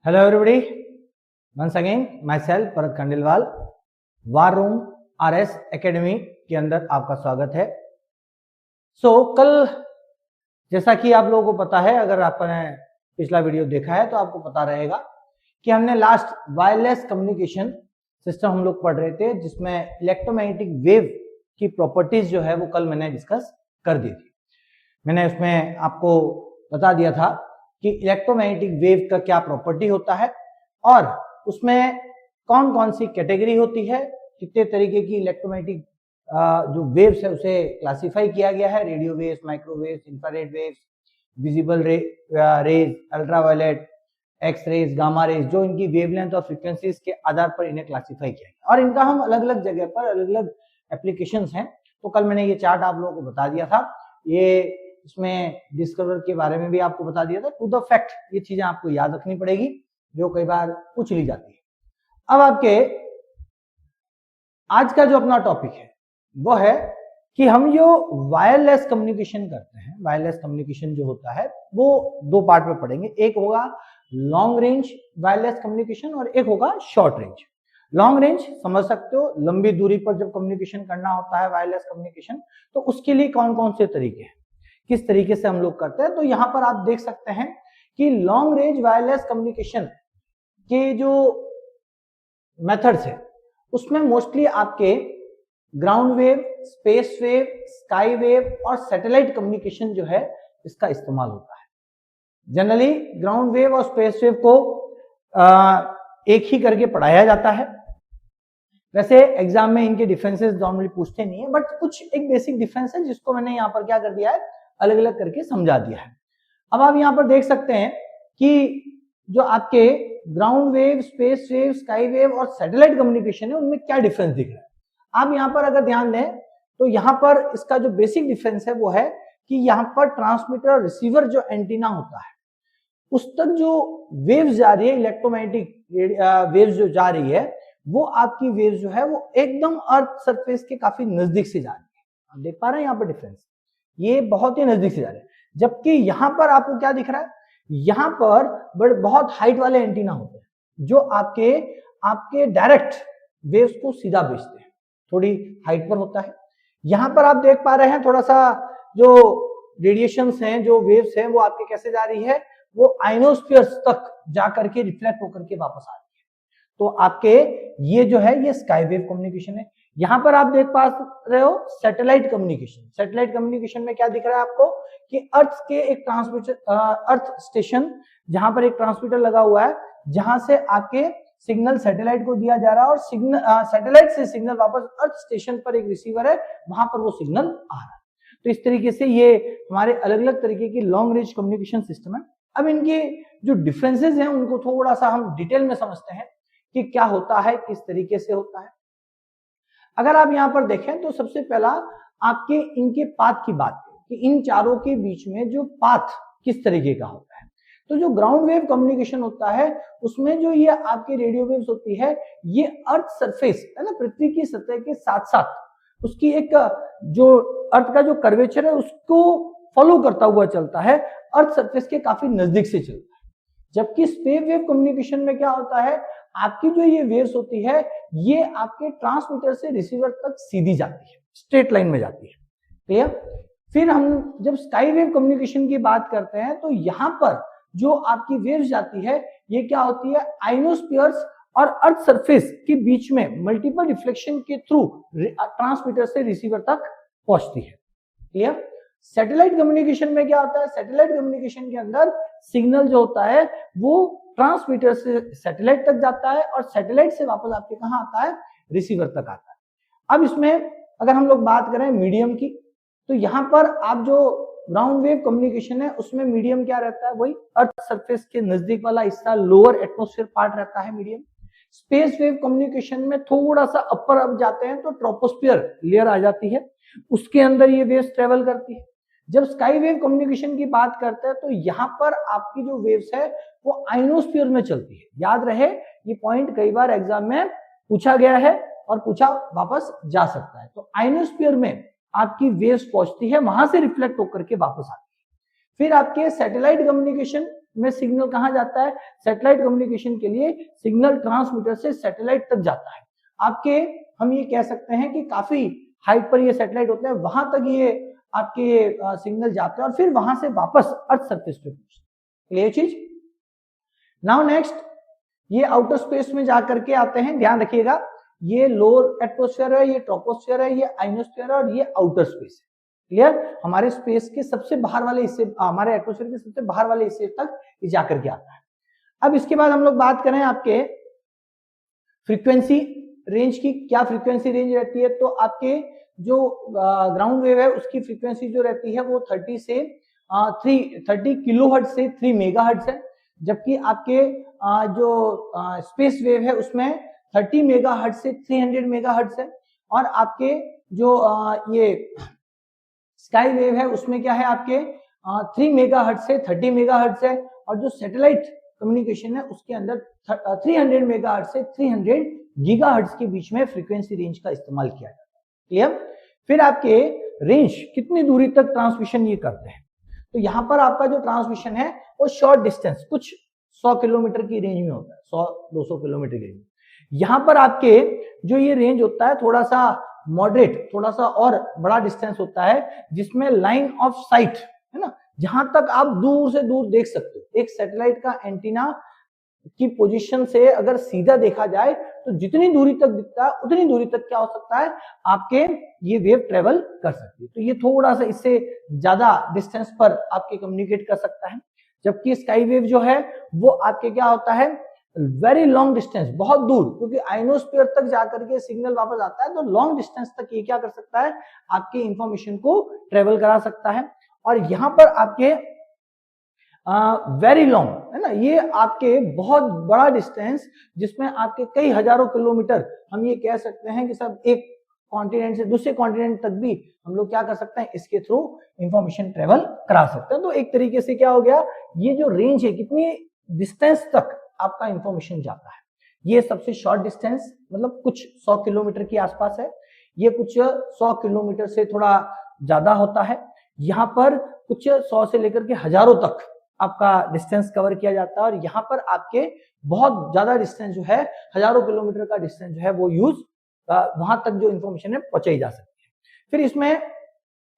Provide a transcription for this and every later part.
Hello everybody, once again myself Bharat Khandelwal, war room RS academy के अंदर आपका स्वागत है। कल जैसा कि आप लोगों को पता है, अगर आपने पिछला वीडियो देखा है तो आपको पता रहेगा कि हमने लास्ट वायरलेस कम्युनिकेशन सिस्टम हम लोग पढ़ रहे थे, जिसमें इलेक्ट्रोमैग्नेटिक वेव की प्रॉपर्टीज जो है वो कल मैंने डिस्कस कर दी थी। मैंने उसमें आपको बता दिया था कि इलेक्ट्रोमैग्नेटिक वेव का क्या प्रॉपर्टी होता है और उसमें कौन कौन सी कैटेगरी होती है, कितने तरीके की इलेक्ट्रोमैग्नेटिक जो वेव्स है उसे क्लासिफाई किया गया है, radio waves, microwaves, infrared waves, visible rays, ultraviolet, X rays, gamma rays, जो इनकी वेवलेंथ और फ्रीक्वेंसीज के आधार पर इन्हें क्लासिफाई किया गया और इनका हम अलग अलग जगह पर अलग अलग एप्लीकेशंस हैं। तो कल मैंने ये चार्ट आप लोगों को बता दिया था, ये इसमें डिस्कवर के बारे में भी आपको बता दिया था। टू द फैक्ट ये चीजें आपको याद रखनी पड़ेगी, जो कई बार पूछ ली जाती है। अब आपके आज का जो अपना टॉपिक है वो है कि हम जो वायरलेस कम्युनिकेशन करते हैं, वायरलेस कम्युनिकेशन जो होता है वो दो पार्ट में पढ़ेंगे। एक होगा लॉन्ग रेंज वायरलेस कम्युनिकेशन और एक होगा शॉर्ट रेंज। लॉन्ग रेंज समझ सकते हो, लंबी दूरी पर जब कम्युनिकेशन करना होता है वायरलेस कम्युनिकेशन, तो उसके लिए कौन कौन से तरीके हैं, किस तरीके से हम लोग करते हैं। तो यहां पर आप देख सकते हैं कि लॉन्ग रेंज वायरलेस कम्युनिकेशन के जो मेथड्स है उसमें मोस्टली आपके ground wave, space wave, sky wave और सैटेलाइट कम्युनिकेशन जो है इसका इस्तेमाल होता है। जनरली ग्राउंड वेव और स्पेस वेव को एक ही करके पढ़ाया जाता है। वैसे एग्जाम में इनके डिफरेंसेस नॉर्मली पूछते नहीं है, बट कुछ एक बेसिक डिफरेंस है जिसको मैंने यहाँ पर क्या कर दिया है, अलग अलग करके समझा दिया है। अब आप यहाँ पर देख सकते हैं कि जो आपके ground wave, space wave, sky wave और सैटेलाइट कम्युनिकेशन है उनमें क्या डिफरेंस दिख रहा है। आप यहाँ पर अगर ध्यान दें तो यहाँ पर इसका जो बेसिक डिफरेंस है वो है कि यहाँ पर ट्रांसमीटर और रिसीवर जो एंटीना होता है उस तक जो वेव्स जा रही है, इलेक्ट्रोमैग्नेटिक वेव्स जो जा रही है, वो आपकी वेव्स जो है वो एकदम अर्थ सरफेस के काफी नजदीक से जा रही है। आप देख पा रहे हैं यहाँ पर डिफरेंस, ये बहुत ही नजदीक से जा रहे हैं। जबकि यहां पर आपको क्या दिख रहा है, यहां पर बहुत हाइट वाले एंटीना होते हैं जो आपके डायरेक्ट वेव्स को सीधा भेजते हैं, थोड़ी हाइट पर होता है। यहां पर आप देख पा रहे हैं थोड़ा सा जो रेडिएशंस हैं, जो वेव्स हैं, वो आपके कैसे जा रही है, वो आइनोस्फीयर्स तक जाकर के रिफ्लेक्ट होकर के वापस आ रही है। तो आपके ये जो है ये स्काई वेव कम्युनिकेशन है। यहां पर आप देख पा रहे हो सैटेलाइट कम्युनिकेशन। सैटेलाइट कम्युनिकेशन में क्या दिख रहा है आपको कि अर्थ के एक ट्रांसमीटर, अर्थ स्टेशन, जहां पर एक ट्रांसमीटर लगा हुआ है, जहां से आपके सिग्नल सैटेलाइट को दिया जा रहा है और सैटेलाइट से सिग्नल वापस अर्थ स्टेशन पर एक रिसीवर है, वहां पर वो सिग्नल आ रहा है। तो इस तरीके से ये हमारे अलग अलग तरीके की लॉन्ग रेंज कम्युनिकेशन सिस्टम है। अब इनके जो डिफरेंसेस हैं उनको थोड़ा सा हम डिटेल में समझते हैं कि क्या होता है, किस तरीके से होता है। अगर आप यहां पर देखें तो सबसे पहला आपके इनके पाथ की बात करें कि इन चारों के बीच में जो पाथ किस तरीके का होता है। तो जो ग्राउंड वेव कम्युनिकेशन होता है उसमें जो ये आपके रेडियो वेव्स होती है, ये अर्थ सरफेस है ना, पृथ्वी की सतह के साथ साथ उसकी एक जो अर्थ का जो कर्वेचर है उसको फॉलो करता हुआ चलता है, अर्थ सरफेस के काफी नजदीक से चलता है। जबकि स्पेस वेव कम्युनिकेशन में क्या होता है, आपकी जो ये वेव्स होती है ये आपके ट्रांसमीटर से रिसीवर तक सीधी जाती है, स्ट्रेट लाइन में जाती है। क्लियर। फिर हम जब स्काई वेव कम्युनिकेशन की बात करते हैं तो यहां पर जो आपकी वेव्स जाती है ये क्या होती है, आइनोस्फीयर्स और अर्थ सरफेस के बीच में मल्टीपल रिफ्लेक्शन के थ्रू ट्रांसमीटर से रिसीवर तक पहुंचती है। क्लियर। सैटेलाइट कम्युनिकेशन में क्या होता है, सैटेलाइट कम्युनिकेशन के अंदर सिग्नल जो होता है वो ट्रांसमीटर से सैटेलाइट तक जाता है और सैटेलाइट से वापस आपके कहां आता है, रिसीवर तक आता है। अब इसमें अगर हम लोग बात करें मीडियम की, तो यहां पर आप जो ग्राउंड वेव कम्युनिकेशन है उसमें मीडियम क्या रहता है, वही अर्थ सरफेस के नजदीक वाला हिस्सा, लोअर एटमॉस्फेयर पार्ट रहता है मीडियम। स्पेस वेव कम्युनिकेशन में थोड़ा सा अपर अब जाते हैं तो ट्रोपोस्फियर लेयर आ जाती है, उसके अंदर ये वेव्स ट्रेवल करती है। जब स्काई वेव कम्युनिकेशन की बात करते हैं तो यहां पर आपकी जो वेव्स है वो आइनोस्फीयर में चलती है। याद रहे ये पॉइंट कई बार एग्जाम में पूछा गया है और पूछा वापस जा सकता है। तो आइनोस्फीयर में आपकी वेव्स पहुंचती है, वहां से रिफ्लेक्ट होकर के वापस आती है। फिर आपके सैटेलाइट कम्युनिकेशन में सिग्नल कहाँ जाता है, सैटेलाइट कम्युनिकेशन के लिए सिग्नल ट्रांसमीटर से सैटेलाइट तक जाता है। आपके हम ये कह सकते हैं कि काफी हाइट पर ये सैटेलाइट होते हैं, वहां तक ये आपके सिग्नल जाते हैं और फिर वहां से वापस अर्थ सरफेस पे पहुंचते हैं। क्लियर चीज। नाउ नेक्स्ट, ये आउटर स्पेस में जाकर के आते हैं, ध्यान रखिएगा, ये लोअर एटमॉस्फेयर है, ये ट्रोपोस्फेयर है, ये आइनोस्फेयर है और ये आउटर स्पेस है। क्लियर। हमारे स्पेस के सबसे बाहर वाले हिस्से, हमारे एटमॉस्फेयर के सबसे बाहर वाले हिस्से तक ये जाकर के आता है। अब इसके बाद हम लोग बात करें आपके फ्रीक्वेंसी रेंज की, क्या फ्रीक्वेंसी रेंज रहती है, तो आपके जो ग्राउंड वेव है उसकी फ्रीक्वेंसी जो रहती है वो 30 किलोहर्ट्ज से 3 मेगाहर्ट्ज है, जबकि आपके जो स्पेस वेव है उसमें 30 मेगाहर्ट्ज से 300 मेगाहर्ट्ज है, और आपके जो ये स्काई वेव है उसमें क्या है आपके 3 मेगाहर्ट्ज से 30 मेगाहर्ट्ज है, और जो सैटेलाइट कम्युनिकेशन है उसके अंदर 300 मेगाहर्ट्ज से 300 गीगाहर्ट्ज के बीच में फ्रीक्वेंसी रेंज का इस्तेमाल किया जाता है। क्लियर। फिर आपके रेंज कितनी दूरी तक ट्रांसमिशन ये करते हैं, तो यहाँ पर आपका जो ट्रांसमिशन है वो शॉर्ट डिस्टेंस कुछ 100 किलोमीटर की रेंज में होता है, 100-200 किलोमीटर की रेंज। यहाँ पर आपके जो ये रेंज होता है थोड़ा सा मॉडरेट, थोड़ा सा और बड़ा डिस्टेंस होता है, जिसमें लाइन ऑफ साइट है ना, जहां तक आप दूर से दूर देख सकते हो। एक सैटेलाइट का एंटीना की पोजीशन से अगर सीधा देखा जाए तो जितनी दूरी तक दिखता है उतनी दूरी तक क्या हो सकता है, आपके ये वेव ट्रेवल कर सकती है। तो ये थोड़ा सा इससे ज्यादा डिस्टेंस पर आपके कम्युनिकेट कर सकता है, जबकि स्काई वेव जो है वो आपके क्या होता है, वेरी लॉन्ग डिस्टेंस, बहुत दूर, क्योंकि आइनोस्फीयर तक जाकर के सिग्नल वापस आता है, तो लॉन्ग डिस्टेंस तक ये क्या कर सकता है, आपके इंफॉर्मेशन को ट्रेवल करा सकता है। और यहाँ पर आपके वेरी लॉन्ग है ना, ये आपके बहुत बड़ा डिस्टेंस, जिसमें आपके कई हजारों किलोमीटर, हम ये कह सकते हैं कि सब एक कॉन्टिनेंट से दूसरे कॉन्टिनेंट तक भी हम लोग क्या कर सकते हैं, इसके थ्रू इंफॉर्मेशन ट्रेवल करा सकते हैं। तो एक तरीके से क्या हो गया, ये जो रेंज है कितनी डिस्टेंस तक आपका इंफॉर्मेशन जाता है, ये सबसे शॉर्ट डिस्टेंस मतलब कुछ 100 किलोमीटर के आसपास है, ये कुछ 100 किलोमीटर से थोड़ा ज्यादा होता है, यहाँ पर कुछ 100 से लेकर के हजारों तक आपका डिस्टेंस कवर किया जाता है, और यहाँ पर आपके बहुत ज्यादा डिस्टेंस जो है, हजारों किलोमीटर का डिस्टेंस जो है वो यूज वहां तक जो इंफॉर्मेशन है पहुंचाई जा सकती है। फिर इसमें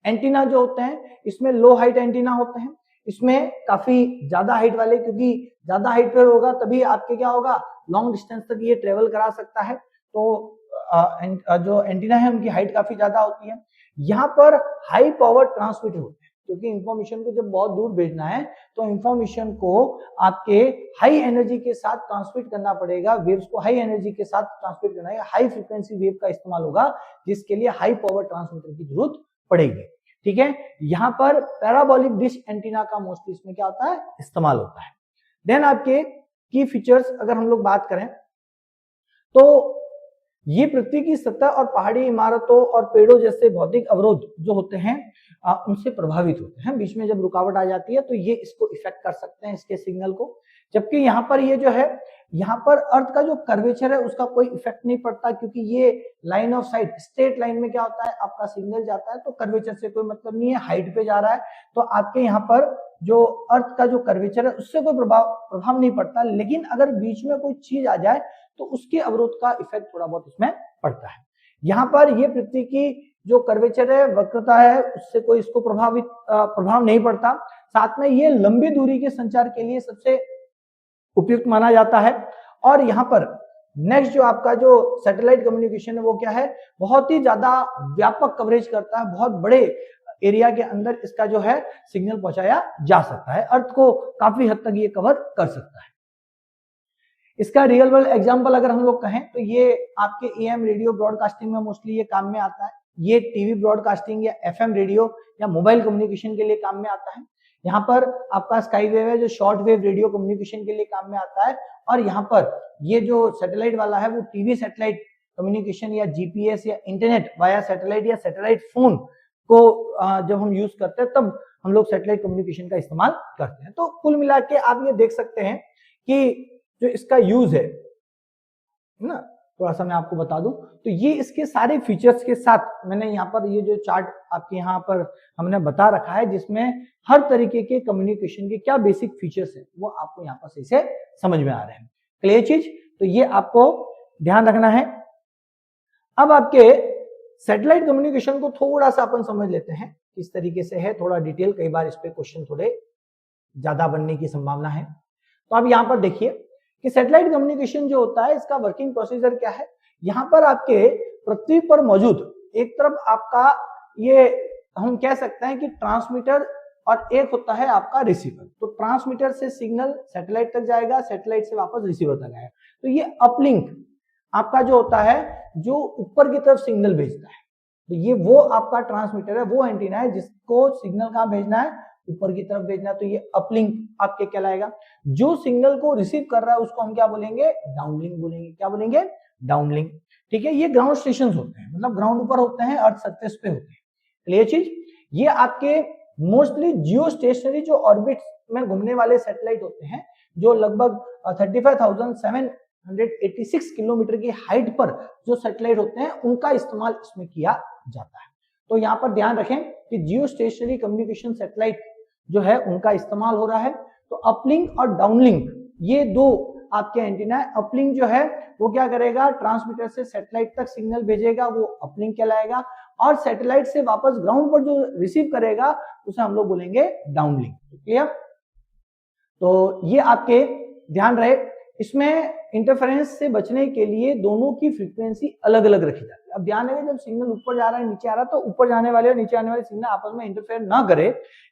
एंटीना जो होते हैं, इसमें लो हाइट एंटीना होते हैं, इसमें काफी ज्यादा हाइट वाले, क्योंकि ज्यादा हाइट पर होगा तभी आपके क्या होगा, लॉन्ग डिस्टेंस तक ये ट्रेवल करा सकता है। तो जो एंटीना है उनकी हाइट काफी ज्यादा होती है। यहाँ पर हाई पावर ट्रांसमीटर होते हैं, क्योंकि इंफॉर्मेशन को जब बहुत दूर भेजना है तो इंफॉर्मेशन को आपके हाई एनर्जी के साथ ट्रांसमिट करना पड़ेगा, वेव्स को हाई एनर्जी के साथ ट्रांसमिट करना है, हाई फ्रीक्वेंसी वेव का इस्तेमाल होगा, जिसके लिए हाई पावर ट्रांसमीटर की जरूरत पड़ेगी। ठीक है। यहाँ पर पैराबोलिक डिश एंटीना का मोस्टली इसमें क्या होता है, इस्तेमाल होता है। देन आपके की फीचर्स अगर हम लोग बात करें तो ये पृथ्वी की सतह और पहाड़ी इमारतों और पेड़ों जैसे भौतिक अवरोध जो होते हैं उनसे प्रभावित होते हैं। बीच में जब रुकावट आ जाती है तो ये इसको इफेक्ट कर सकते हैं, इसके सिग्नल को। जबकि यहाँ पर ये जो है, यहाँ पर अर्थ का जो कर्वेचर है उसका कोई इफेक्ट नहीं पड़ता, क्योंकि ये line of site straight line में क्या होता है, आपका सिग्नल जाता है, तो कर्वेचर से कोई मतलब नहीं है, हाइट पे जा रहा है तो आपके यहाँ पर जो अर्थ का जो कर्वेचर है उससे कोई प्रभाव नहीं पड़ता। लेकिन अगर बीच में कोई चीज आ जाए तो उसके अवरोध का इफेक्ट थोड़ा बहुत इसमें पड़ता है। यहाँ पर ये पृथ्वी की जो कर्वेचर है, वक्रता है, उससे कोई इसको प्रभाव नहीं पड़ता। साथ में ये लंबी दूरी के संचार के लिए सबसे उपयुक्त माना जाता है। और यहाँ पर नेक्स्ट जो आपका जो सैटेलाइट कम्युनिकेशन है वो क्या है, बहुत ही ज्यादा व्यापक कवरेज करता है, बहुत बड़े एरिया के अंदर इसका जो है सिग्नल पहुंचाया जा सकता है, अर्थ को काफी हद तक ये कवर कर सकता है। इसका रियल वर्ल्ड एग्जांपल अगर हम लोग कहें तो ये आपके एएम रेडियो ब्रॉडकास्टिंग में मोस्टली ये काम में आता है, ये टीवी ब्रॉडकास्टिंग या एफएम रेडियो या मोबाइल कम्युनिकेशन के लिए काम में आता है। यहाँ पर आपका स्काई वेव है जो शॉर्ट वेव रेडियो कम्युनिकेशन के लिए काम में आता है, और यहाँ पर ये जो सैटेलाइट वाला है वो टीवी सैटेलाइट कम्युनिकेशन या जीपीएस या इंटरनेट वाया सैटेलाइट या सैटेलाइट फोन को जब हम यूज करते हैं तब हम लोग सैटेलाइट कम्युनिकेशन का इस्तेमाल करते हैं। तो कुल मिला के आप ये देख सकते हैं कि जो इसका यूज है ना, थोड़ा सा मैं आपको बता दूं तो ये इसके सारे फीचर्स के साथ मैंने यहाँ पर ये जो चार्ट आपके यहाँ पर हमने बता रखा है, जिसमें हर तरीके के कम्युनिकेशन के क्या बेसिक फीचर्स है वो आपको यहाँ पर सही से समझ में आ रहे हैं। क्लियर चीज, तो ये आपको ध्यान रखना है। अब आपके सैटेलाइट कम्युनिकेशन को थोड़ा सा अपन समझ लेते हैं किस तरीके से है, थोड़ा डिटेल, कई बार इस पे क्वेश्चन थोड़े ज्यादा बनने की संभावना है। तो अब यहाँ पर देखिए कि सैटेलाइट कम्युनिकेशन जो होता है इसका वर्किंग प्रोसीजर क्या है। यहाँ पर आपके पृथ्वी पर मौजूद एक तरफ आपका ये हम कह सकते हैं कि ट्रांसमीटर और एक होता है आपका रिसीवर। तो ट्रांसमीटर से सिग्नल सैटेलाइट तक जाएगा, सैटेलाइट से वापस रिसीवर तक आएगा। तो ये अपलिंक आपका जो होता है जो ऊपर की तरफ सिग्नल भेजता है, तो ये वो आपका ट्रांसमीटर है, वो एंटीना है जिसको सिग्नल कहाँ भेजना है, ऊपर की तरफ भेजना है। तो ये अपलिंक आपके कहलाएगा। जो सिग्नल को रिसीव कर रहा है उसको हम क्या बोलेंगे, डाउनलिंक बोलेंगे। क्या बोलेंगे, डाउनलिंक। ठीक है, ये ग्राउंड स्टेशन होते हैं, मतलब ग्राउंड ऊपर होते हैं, अर्थ सरफेस पे होते हैं। क्लियर चीज, ये आपके मोस्टली जियो स्टेशनरी जो ऑर्बिट में घूमने वाले सैटेलाइट होते हैं, जो लगभग 35,786 किलोमीटर की हाइट पर जो सैटेलाइट होते हैं उनका इस्तेमाल इसमें किया जाता है। तो यहाँ पर ध्यान रखें कि जियो स्टेशनरी कम्युनिकेशन सैटेलाइट जो है उनका इस्तेमाल हो रहा है। तो अपलिंक और डाउनलिंक ये दो आपके एंटीना है। अपलिंक जो है वो क्या करेगा, ट्रांसमीटर से सैटेलाइट तक सिग्नल भेजेगा, वो अपलिंक कहलाएगा। और सैटेलाइट से वापस ग्राउंड पर जो रिसीव करेगा उसे हम लोग बोलेंगे डाउनलिंक। क्लियर, तो ये आपके ध्यान रहे। इसमें इंटरफेरेंस से बचने के लिए दोनों की फ्रीक्वेंसी अलग अलग रखी जाती है। अब ध्यान रहे, जब सिग्नल ऊपर जा रहा है नीचे आ रहा है, तो ऊपर जाने वाले और नीचे आने वाले सिग्नल आपस में इंटरफेयर ना करे,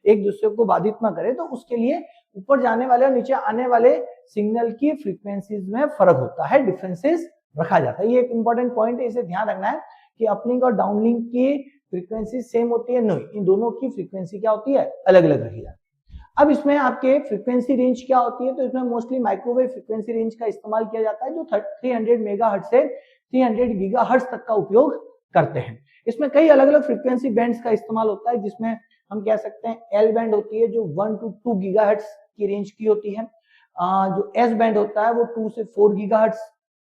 एक दूसरे को बाधित ना करे, तो उसके लिए ऊपर जाने वाले और नीचे आने वाले सिग्नल की फ्रीक्वेंसीज में फर्क होता है, डिफरेंसेस रखा जाता है। ये एक इंपॉर्टेंट पॉइंट है, इसे ध्यान रखना है कि अपलिंक और डाउनलिंक की फ्रीक्वेंसी सेम होती है, नहीं, इन दोनों की फ्रीक्वेंसी क्या होती है, अलग अलग रखी जाती है। अब इसमें आपके फ्रीक्वेंसी रेंज क्या होती है, तो इसमें मोस्टली माइक्रोवेव फ्रीक्वेंसी रेंज का इस्तेमाल किया जाता है, जो 300 मेगाहर्ट्ज से 300 गीगाहर्ट्ज तक का उपयोग करते हैं। इसमें कई अलग अलग फ्रीक्वेंसी बैंड्स का इस्तेमाल होता है, जिसमें हम कह सकते हैं एल बैंड होती है जो 1 to 2 गीगाहर्ट्ज की रेंज की होती है। जो एस बैंड होता है वो 2 से 4 गीगाहर्ट्ज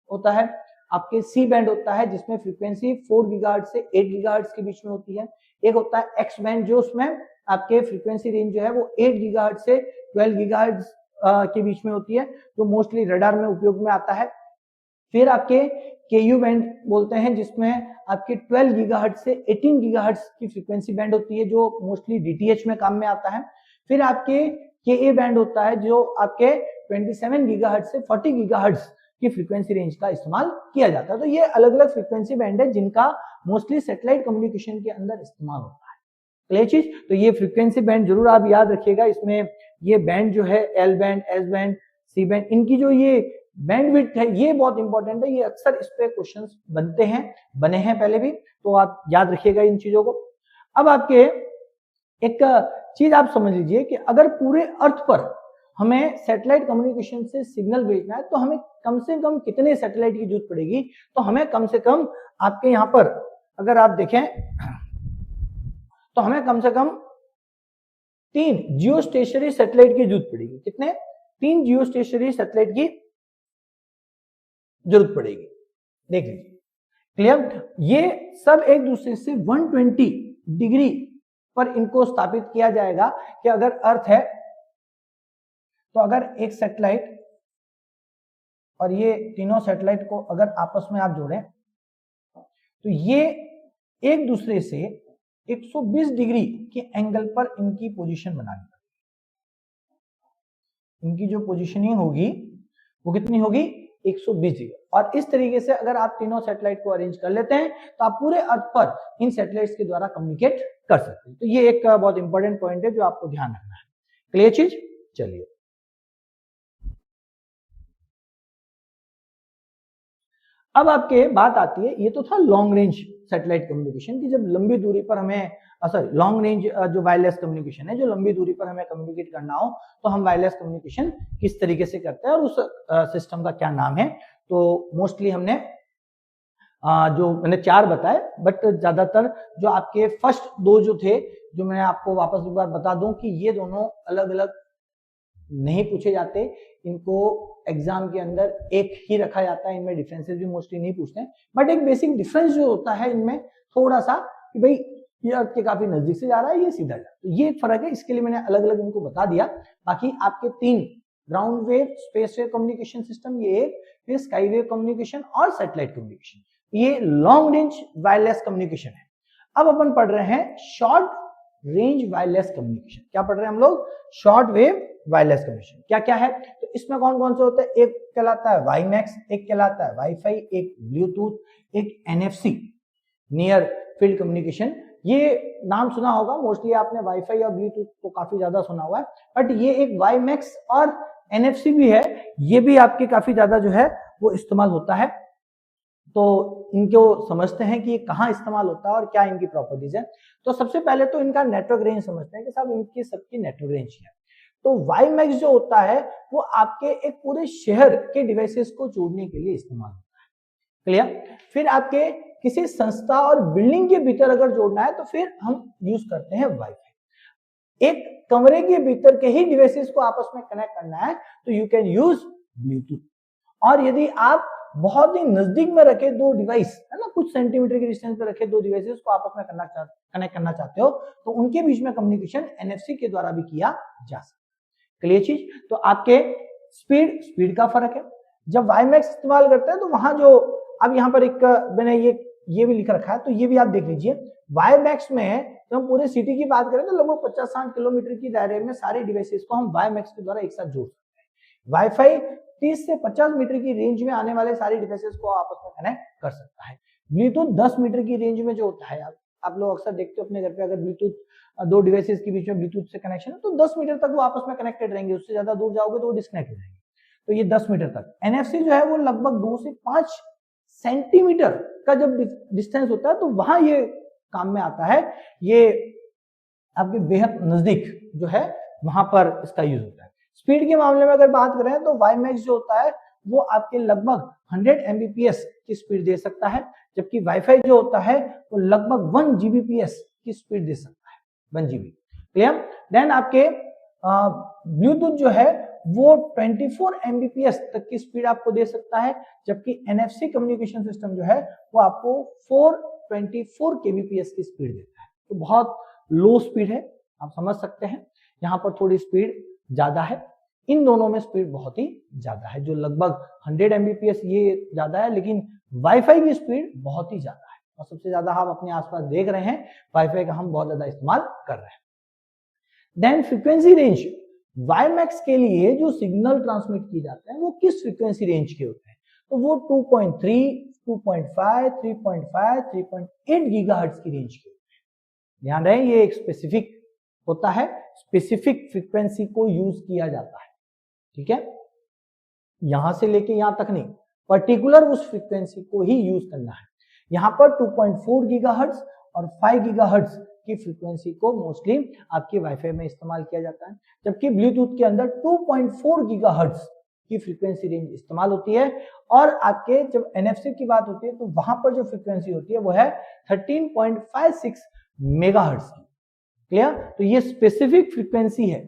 होता है। आपके सी बैंड होता है जिसमें फ्रीक्वेंसी 4 गीगाहर्ट्ज से 8 गीगाहर्ट्ज के बीच में होती है। एक होता है एक्स बैंड जो उसमें आपके फ्रीक्वेंसी रेंज जो है वो 8 गीगाहर्ट्ज से 12 गीगाहर्ट्ज के बीच में होती है, जो मोस्टली रडार में उपयोग में आता है। फिर आपके केयू बैंड बोलते हैं जिसमें आपके 12 गीगाहर्ट्ज से 18 गीगाहर्ट्ज की फ्रीक्वेंसी बैंड होती है, जो मोस्टली डीटीएच में काम में आता है। फिर आपके के बैंड होता है जो आपके 27 गीगाहर्ट्ज से 40 गीगाहर्ट्ज की फ्रीक्वेंसी रेंज का इस्तेमाल किया जाता है। तो ये अलग अलग फ्रीक्वेंसी बैंड है जिनका मोस्टली सैटेलाइट कम्युनिकेशन के अंदर इस्तेमाल होता है। क्लियर चीज, तो ये फ्रीक्वेंसी बैंड जरूर आप याद रखिएगा। इसमें ये बैंड जो है L band, S band, C band, इनकी जो ये बैंडविड्थ है ये बहुत इंपॉर्टेंट है। ये अक्सर इस पे क्वेश्चंस बनते हैं, बने हैं पहले भी, तो आप याद रखिएगा इन चीजों को। अब आपके एक चीज आप समझ लीजिए कि अगर पूरे अर्थ पर हमें सैटेलाइट कम्युनिकेशन से सिग्नल भेजना है तो हमें कम से कम कितने सैटेलाइट की जरूरत पड़ेगी, तो हमें कम से कम आपके यहाँ पर अगर आप देखें तो हमें कम से कम 3 जियो स्टेशनरी सैटेलाइट की जरूरत पड़ेगी। कितने? 3 जियो स्टेशनरी सैटेलाइट की जरूरत पड़ेगी। देख लीजिए, क्लियर, ये सब एक दूसरे से 120 डिग्री पर इनको स्थापित किया जाएगा कि अगर अर्थ है तो अगर एक सैटेलाइट और ये तीनों सैटेलाइट को अगर आपस में आप जोड़ें तो ये एक दूसरे से 120 डिग्री के एंगल पर इनकी पोजीशन बनानी पड़ेगी। इनकी जो पोजीशनिंग होगी वो कितनी होगी, 120 डिग्री। और इस तरीके से अगर आप तीनों सैटेलाइट को अरेंज कर लेते हैं तो आप पूरे अर्थ पर इन सैटेलाइट्स के द्वारा कम्युनिकेट कर सकते हैं। तो ये एक बहुत इंपॉर्टेंट पॉइंट है जो आपको ध्यान रखना है। क्लियर चीज, चलिए अब आपके बात आती है, ये तो था लॉन्ग रेंज सैटेलाइट कम्युनिकेशन की, जब लंबी दूरी पर हमें सॉरी लॉन्ग रेंज जो वायरलेस कम्युनिकेशन है, जो लंबी दूरी पर हमें कम्युनिकेट करना हो तो हम वायरलेस कम्युनिकेशन किस तरीके से करते हैं और उस सिस्टम का क्या नाम है। तो मोस्टली हमने जो मैंने 4 बताए, बट ज्यादातर जो आपके फर्स्ट 2 जो थे, जो मैं आपको वापस एक बार बता दूं कि ये दोनों अलग अलग नहीं पूछे जाते, इनको एग्जाम के अंदर एक ही रखा जाता है, इनमें डिफरेंसेस भी मोस्टली नहीं पूछते हैं, बट एक बेसिक डिफरेंस जो होता है इनमें थोड़ा सा कि भाई ये अर्थ के काफी नजदीक से जा रहा है, ये सीधा जा रहा है, तो ये एक फर्क है, इसके लिए मैंने अलग अलग इनको बता दिया। बाकी आपके 3 ground wave, space wave communication system, ये एक, फिर स्काई वेव कम्युनिकेशन और सैटेलाइट कम्युनिकेशन, ये लॉन्ग रेंज वायरलेस कम्युनिकेशन है। अब अपन पढ़ रहे हैं शॉर्ट रेंज वायरलेस कम्युनिकेशन। क्या पढ़ रहे हैं हम लोग? Short wave wireless communication. क्या क्या है? तो इसमें कौन कौन से होते हैं? एक कहलाता है वाईमैक्स, एक कहलाता है वाईफाई, एक ब्लूटूथ, एक एनएफसी, नियर फील्ड कम्युनिकेशन। ये नाम सुना होगा मोस्टली आपने, वाईफाई और ब्लूटूथ तो काफी ज्यादा सुना हुआ है, बट ये एक वाईमैक्स और एनएफसी भी है, ये भी आपके काफी ज्यादा जो है वो इस्तेमाल होता है। तो इनको समझते हैं कि ये कहाँ इस्तेमाल होता है और क्या इनकी प्रॉपर्टीज है। तो सबसे पहले तो इनका नेटवर्क रेंज समझते हैं कि साहब इनकी सबकी नेटवर्क रेंज क्या है। तो वाईमैक्स जो होता है वो आपके एक पूरे शहर के डिवाइसेस को जोड़ने के लिए इस्तेमाल होता है। क्लियर? फिर आपके किसी संस्था और बिल्डिंग के भीतर अगर जोड़ना है तो फिर हम यूज करते हैं वाईफाई। एक कमरे के भीतर के ही डिवाइसेस को आपस में कनेक्ट करना है तो यू कैन यूज ब्लूटूथ। और यदि आप बहुत ही नजदीक में रखे दो डिवाइस, है ना, कुछ सेंटीमीटर के डिस्टेंस पे रखे दो डिवाइसेस को आपस में कनेक्ट करना चाहते हो तो उनके बीच में कम्युनिकेशन एनएफसी के द्वारा भी किया जा सकता है। क्लियर चीज? तो आपके स्पीड का फर्क है। जब वाईमैक्स इस्तेमाल करते हैं तो वहां जो, अब यहाँ पर एक मैंने ये भी लिख रखा है, तो ये भी आप देख लीजिए। वाईमैक्स में जब हम पूरे सिटी की बात करें तो लगभग 50-60 किलोमीटर की दायरे में सारे डिवाइसेस को हम वाईमैक्स के द्वारा एक साथ जोड़ सकते हैं। वाईफाई 30 से 50 मीटर की रेंज में आने वाले सारे डिवाइसेस को आपस में कनेक्ट कर सकता है। ब्लूटूथ 10 मीटर की रेंज में जो होता है, आप लोग अक्सर देखते हो अपने घर पे, अगर ब्लूटूथ दो डिवाइसेस के बीच में ब्लूटूथ से कनेक्शन है तो 10 मीटर तक वो आपस में कनेक्टेड रहेंगे, उससे ज्यादा दूर जाओगे तो वो डिस्कनेक्ट हो जाएंगे। तो ये 10 मीटर तक। एनएफसी जो है वो लगभग 2 से 5 सेंटीमीटर का जब डिस्टेंस होता है तो वहां ये काम में आता है। ये आपके बेहद नजदीक जो है वहां पर इसका यूज होता है। स्पीड के मामले में अगर बात करें तो वाईमैक्स जो होता है वो आपके लगभग 100 Mbps की स्पीड दे सकता है, जबकि वाईफाई जो होता है वो लगभग 1 Gbps की स्पीड दे सकता है, 1 GB। क्लियर? देन आपके ब्लूटूथ जो है वो 24 Mbps तक की स्पीड आपको दे सकता है, जबकि एनएफसी कम्युनिकेशन सिस्टम जो है वो आपको 424 kbps की स्पीड देता है। तो बहुत लो स्पीड है, आप समझ सकते हैं। यहाँ पर थोड़ी स्पीड ज्यादा है, इन दोनों में स्पीड बहुत ही ज्यादा है। जो लगभग 100 Mbps ये ज्यादा है, लेकिन वाईफाई की स्पीड बहुत ही ज्यादा है। और सबसे ज्यादा हम अपने आसपास देख रहे हैं वाईफाई का हम बहुत ज्यादा इस्तेमाल कर रहे हैं। देन फ्रीक्वेंसी रेंज, वाईमैक्स के लिए जो सिग्नल ट्रांसमिट किए जाते हैं वो किस फ्रीक्वेंसी रेंज के होते हैं? तो वो 2.3, 2.5, 3.5, 3.8 गीगाहर्ट्ज की रेंज के होते हैं। ध्यान रहे, ये एक स्पेसिफिक होता है, स्पेसिफिक फ्रीक्वेंसी को यूज किया जाता है। ठीक है? यहां से लेके यहां तक नहीं, पर्टिकुलर उस फ्रीक्वेंसी को ही यूज करना है। यहां पर 2.4 गीगाहर्ट्ज और 5 गीगाहर्ट्ज की फ्रीक्वेंसी को मोस्टली आपके वाईफाई में इस्तेमाल किया जाता है, जबकि ब्लूटूथ के अंदर 2.4 गीगाहर्ट्ज की फ्रीक्वेंसी रेंज इस्तेमाल होती है। और आपके जब एनएफसी की बात होती है तो वहां पर जो फ्रीक्वेंसी होती है वो है 13.56 मेगाहर्ट्ज की। क्लियर? तो ये स्पेसिफिक फ्रीक्वेंसी है,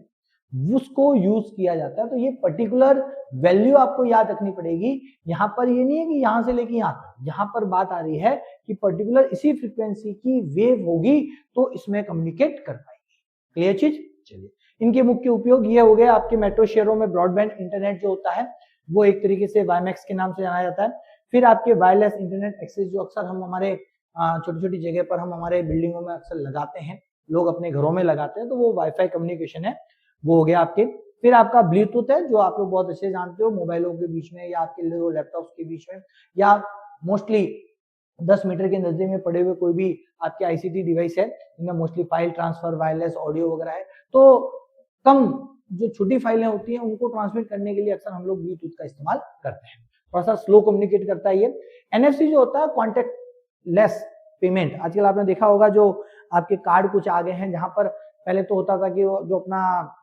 उसको यूज किया जाता है। तो ये पर्टिकुलर वैल्यू आपको याद रखनी पड़ेगी। यहां पर ये नहीं है कि यहां से लेके यहां तक, यहां पर बात आ रही है कि पर्टिकुलर इसी फ्रीक्वेंसी की वेव होगी तो इसमें कम्युनिकेट कर पाएगी। क्लियर चीज? चलिए, इनके मुख्य उपयोग ये हो गए। आपके मेट्रो शहरों में ब्रॉडबैंड इंटरनेट जो होता है वो एक तरीके से वाईमैक्स के नाम से जाना जाता है। फिर आपके वायरलेस इंटरनेट एक्सेस जो अक्सर हम हमारे छोटी छोटी जगह पर हम हमारे बिल्डिंगों में अक्सर लगाते हैं, लोग अपने घरों में लगाते हैं, तो वो वाईफाई कम्युनिकेशन है, वो हो गया आपके। फिर आपका ब्लूटूथ है जो आप लोग बहुत अच्छे जानते हो, मोबाइलों के बीच में या आपके लैपटॉप्स के बीच में या मोस्टली 10 मीटर के नजदीक में पड़े हुए कोई भी आपके आईसीटी डिवाइस है, इनमें mostly file transfer, wireless audio वगैरह है, तो कम जो छोटी फाइलें होती हैं उनको ट्रांसमिट करने के लिए अक्सर हम लोग ब्लूटूथ का इस्तेमाल करते हैं। थोड़ा सा स्लो कम्युनिकेट करता है ये। एनएफसी जो होता है कॉन्टेक्ट लेस पेमेंट, आजकल आपने देखा होगा जो आपके कार्ड कुछ आ गए हैं, जहां पर पहले तो होता था कि वो जो अपना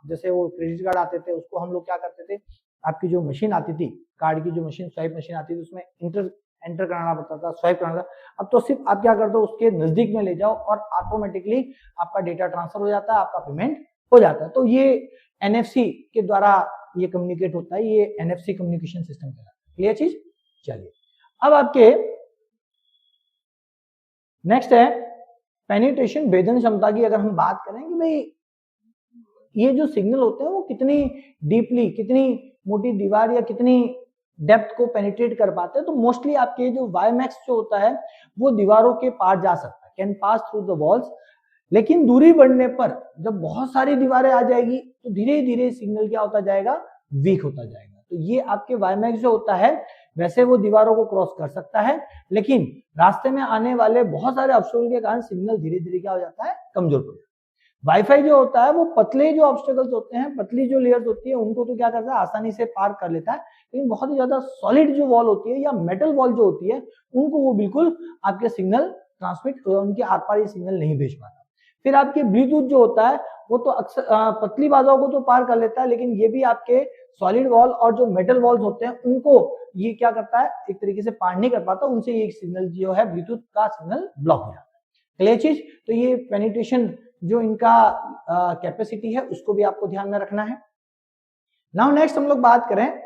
जैसे वो क्रेडिट कार्ड आते थे उसको हम लोग क्या करते थे, आपकी जो मशीन आती थी, कार्ड की जो मशीन, स्वाइप मशीन आती थी, उसमें एंटर कराना पड़ता था, स्वाइप कराना था। अब तो सिर्फ आप क्या करते हो, उसके नजदीक में ले जाओ और ऑटोमेटिकली आपका डेटा ट्रांसफर हो जाता है, आपका पेमेंट हो जाता है। तो ये एनएफसी के द्वारा ये कम्युनिकेट होता है, ये एनएफसी कम्युनिकेशन सिस्टम कहलाता है। क्लियर चीज? चलिए अब आपके नेक्स्ट है पेनिट्रेशन, भेदन क्षमता की अगर हम बात करें कि भाई ये जो सिग्नल होते हैं वो कितनी डीपली, कितनी मोटी दीवार या कितनी डेप्थ को पेनिट्रेट कर पाते हैं, तो मोस्टली आपके जो वाईमैक्स जो होता है वो दीवारों के पार जा सकता है, can pass through the walls. लेकिन दूरी बढ़ने पर जब बहुत सारी दीवारें आ जाएगी तो धीरे धीरे सिग्नल क्या होता जाएगा, वीक होता जाएगा। तो ये आपके वाईमैक्स जो होता है वैसे वो दीवारों को क्रॉस कर सकता है, लेकिन रास्ते में आने वाले बहुत सारे ऑब्स्टेकल के कारण सिग्नल धीरे धीरे क्या हो जाता है, कमजोर पड़ जाता है। वाईफाई जो होता है वो पतले जो ऑब्स्टेकल्स होते हैं, पतली जो लेयर्स होती है उनको तो क्या करता है, आसानी से पार कर लेता है, लेकिन बहुत ही ज्यादा सॉलिड जो वॉल होती है या मेटल वॉल जो होती है उनको वो बिल्कुल आपके सिग्नल ट्रांसमिट, उनके आर पार ये सिग्नल नहीं भेज पाता। फिर आपके ब्लूटूथ जो होता है वो तो अक्सर पतली बातों को तो पार कर लेता है, लेकिन ये भी आपके सॉलिड वॉल और जो मेटल वॉल्स होते हैं उनको ये क्या करता है, एक तरीके से पार नहीं कर पाता, उनसे ये सिग्नल जो है ब्लूटूथ का सिग्नल ब्लॉक हो जाता है। क्लियर चीज? तो ये पेनिट्रेशन जो इनका कैपेसिटी है उसको भी आपको ध्यान में रखना है। नाउ नेक्स्ट हम लोग बात करें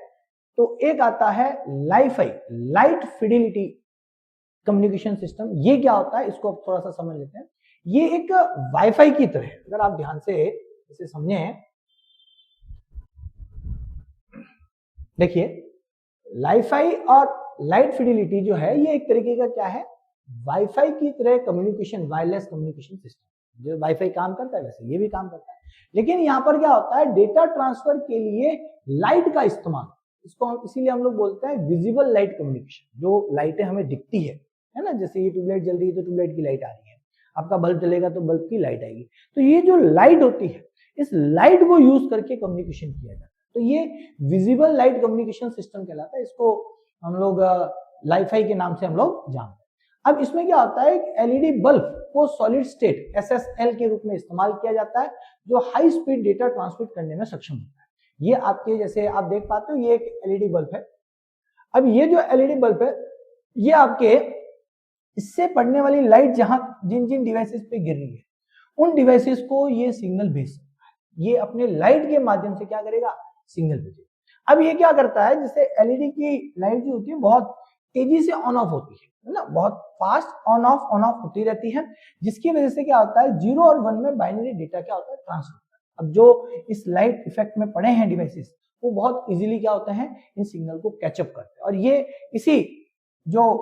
तो एक आता है Li-Fi, light fidelity communication system. ये क्या होता है इसको आप थोड़ा सा समझ लेते हैं। ये एक वाईफाई की तरह है, अगर आप ध्यान से इसे समझें, देखिए लाइफाई और लाइट फिडिलिटी जो है ये एक तरीके का क्या है, वाईफाई की तरह कम्युनिकेशन, वायरलेस कम्युनिकेशन सिस्टम। जो वाईफाई काम करता है वैसे ये भी काम करता है, लेकिन यहाँ पर क्या होता है, डेटा ट्रांसफर के लिए लाइट का इस्तेमाल, इसको इसीलिए हम लोग बोलते हैं विजिबल लाइट कम्युनिकेशन। जो लाइटें हमें दिखती है ना, जैसे ये ट्यूबलाइट जल रही है तो ट्यूबलाइट की लाइट आ रही है, आपका बल्ब जलेगा तो बल्ब की लाइट आएगी। तो ये जो लाइट होती है इस लाइट को यूज करके कम्युनिकेशन किया जाता है, तो ये विजिबल लाइट कम्युनिकेशन सिस्टम कहलाता है। इसको हम लोग लाइफाई के नाम से हम लोग जानते हैं। अब इसमें क्या होता है, एक एलईडी बल्ब को सॉलिड स्टेट एसएसएल के रूप में इस्तेमाल किया जाता है, जो हाई स्पीड डेटा ट्रांसमिट करने में सक्षम होता है। ये आपके जैसे आप देख पाते हो ये एक एलईडी बल्ब है। अब ये जो एलईडी बल्ब है ये आपके इससे पड़ने वाली लाइट जहां जिन जिन डिवाइसेस पे गिर रही है उन डिवाइसेस को ये सिग्नल भेज सकता है। ये अपने लाइट के माध्यम से क्या करेगा, सिग्नल भेजेगा। अब ये क्या करता है, जैसे एलईडी की लाइट जो होती है बहुत तेजी से ऑन ऑफ होती है ना, बहुत फास्ट ऑन ऑफ होती रहती है, जिसकी वजह से क्या होता है 0 और 1 में बाइनरी डेटा क्या होता है, ट्रांसफर होता है। अब जो इस लाइट इफेक्ट में पड़े हैं डिवाइसेस वो बहुत इजीली क्या होते हैं, इन सिग्नल को कैचअप करते हैं, और ये इसी जो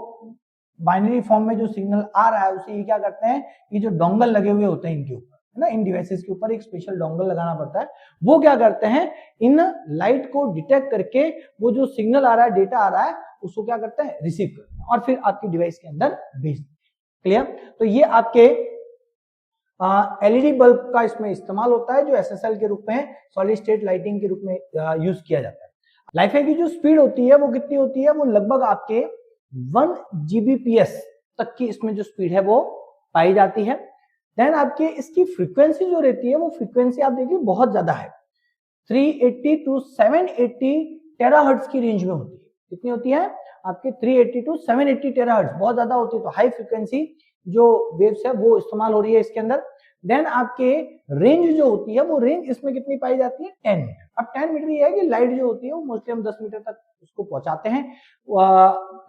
बाइनरी फॉर्म में जो सिग्नल आ रहा है उसे ये क्या करते हैं, ये जो डोंगल लगे हुए होते हैं इनके ऊपर है ना, इन डिवाइसेस के ऊपर एक स्पेशल डोंगल लगाना पड़ता है, वो क्या करते हैं इन लाइट को डिटेक्ट करके वो जो सिग्नल आ रहा है, डेटा आ रहा है, उसको क्या करते हैं, रिसीव करते हैं और फिर आपकी डिवाइस के अंदर भेज देते हैं। क्लियर? तो ये आपके एलईडी बल्ब का इसमें इस्तेमाल होता है, जो एसएसएल के रूप में सॉलिड स्टेट लाइटिंग के रूप में यूज किया जाता है। लाइफाई की जो स्पीड होती है वो कितनी होती है, वो लगभग आपके 1 Gbps तक की इसमें जो स्पीड है वो पाई जाती है। देन आपके इसकी फ्रीक्वेंसी जो रहती है वो फ्रीक्वेंसी आप देखिए बहुत ज्यादा है, 380 टू 780 टेराहर्ट्ज की रेंज में होती है। कितनी होती है आपके 380 टू 780 टेराहर्ट्ज, बहुत ज्यादा होती है। तो हाई फ्रीक्वेंसी जो वेव्स है वो इस्तेमाल हो रही है इसके अंदर। देन आपके रेंज जो होती है वो रेंज इसमें कितनी पाई जाती है, 10 मीटर। अब 10 मीटर ये है कि लाइट जो होती है वो मोस्टली हम 10 मीटर तक उसको पहुंचाते हैं,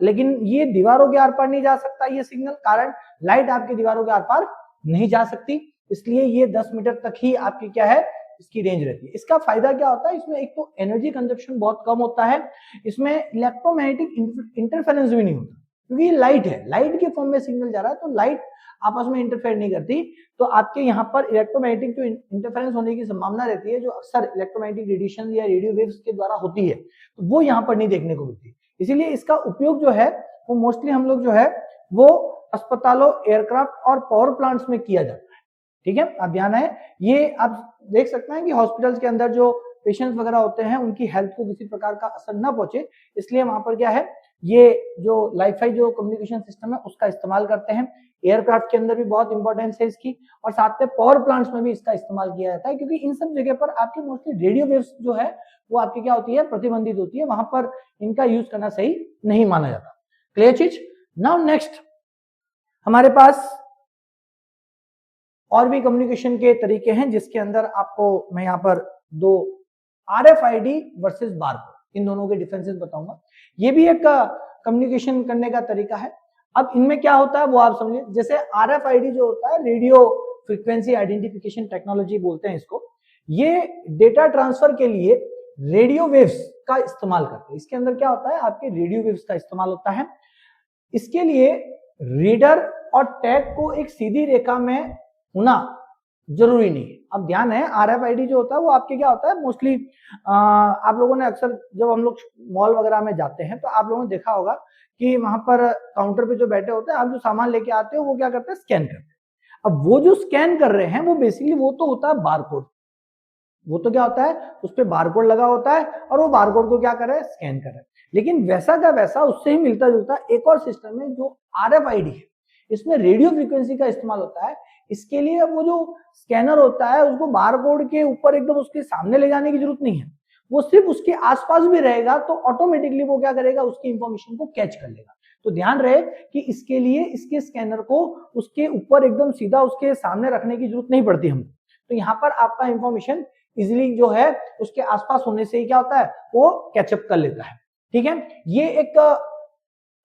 लेकिन ये दीवारों के आर पार नहीं जा सकता ये सिग्नल, कारण लाइट आपकी दीवारों के आर पार नहीं जा सकती, इसलिए ये 10 मीटर तक ही आपकी क्या है, इसकी रेंज रहती है। इसका फायदा क्या होता है, इसमें एक तो एनर्जी कंजप्शन बहुत कम होता है, इसमें इलेक्ट्रोमैग्नेटिक इंटरफेरेंस भी नहीं होता, क्योंकि लाइट है, लाइट के फॉर्म में सिग्नल जा रहा है, तो लाइट आपस में इंटरफेयर नहीं करती, तो आपके यहाँ पर इलेक्ट्रोमैग्नेटिक जो इंटरफेरेंस होने की संभावना रहती है, जो अक्सर इलेक्ट्रोमैग्नेटिक रेडिएशन या रेडियो वेव्स के द्वारा होती है, तो वो यहाँ पर नहीं देखने को मिलती। इसीलिए इसका उपयोग जो है वो मोस्टली हम लोग जो है वो अस्पतालों, एयरक्राफ्ट और पावर प्लांट्स में किया जाता है। ठीक है, अब ध्यान है, ये आप देख सकते हैं कि हॉस्पिटल्स के अंदर जो पेशेंट्स वगैरह होते हैं उनकी हेल्थ को किसी प्रकार का असर ना पहुंचे, इसलिए वहां पर क्या है, ये जो लाइफाई जो कम्युनिकेशन सिस्टम है उसका इस्तेमाल करते हैं। एयरक्राफ्ट के अंदर भी बहुत इंपॉर्टेंस है इसकी, और साथ में पावर प्लांट्स में भी इसका इस्तेमाल किया जाता है, क्योंकि इन सब जगह पर आपकी मोस्टली रेडियो वेव्स जो है वो आपकी क्या होती है, प्रतिबंधित होती है, वहां पर इनका यूज करना सही नहीं माना जाता। क्लियर चीज? नाउ नेक्स्ट हमारे पास और भी कम्युनिकेशन के तरीके हैं जिसके अंदर आपको मैं यहाँ पर दो RFID वर्सेस बारकोड इन दोनों के डिफरेंसेस बताऊंगा। ये भी एक कम्युनिकेशन करने का तरीका है। अब इनमें क्या होता है वो आप समझिए। जैसे RFID जो होता है रेडियो फ्रीक्वेंसी आइडेंटिफिकेशन टेक्नोलॉजी बोलते हैं इसको। ये डेटा ट्रांसफर के लिए रेडियो वेव्स का इस्तेमाल करते हैं। इसके अंदर क्या होता है, आपके रेडियो वेव्स का इस्तेमाल होता है। इसके लिए रीडर और टैग को एक सीधी रेखा में होना जरूरी नहीं है। अब ध्यान है, RFID जो होता है वो आपके क्या होता है मोस्टली आप लोगों ने अक्सर जब हम लोग मॉल वगैरह में जाते हैं तो आप लोगों ने देखा होगा कि वहां पर काउंटर पे जो बैठे होते हैं, आप जो सामान लेके आते हो वो क्या करते हैं, स्कैन करते हैं। अब वो जो स्कैन कर रहे हैं वो बेसिकली वो तो होता है बारकोड। वो तो क्या होता है, उस पर बारकोड लगा होता है और वो बारकोड को क्या कर रहा है, स्कैन कर रहा है। लेकिन वैसा का वैसा उससे ही मिलता जुलता एक और सिस्टम है जो RFID है। इसमें रेडियो फ्रीक्वेंसी का इस्तेमाल होता है। इसके लिए वो जो स्कैनर होता है उसको बारकोड के ऊपर एकदम उसके सामने ले जाने की जरूरत नहीं है, वो सिर्फ उसके आसपास भी रहेगा तो ऑटोमेटिकली वो क्या करेगा, उसकी इंफॉर्मेशन को कैच कर लेगा। तो ध्यान रहे कि इसके लिए इसके स्कैनर को उसके ऊपर एकदम सीधा उसके सामने रखने की जरूरत नहीं पड़ती हमको। तो यहाँ पर आपका इंफॉर्मेशन इजिली जो है उसके आसपास होने से ही क्या होता है, वो कैचअप कर लेता है। ठीक है, ये एक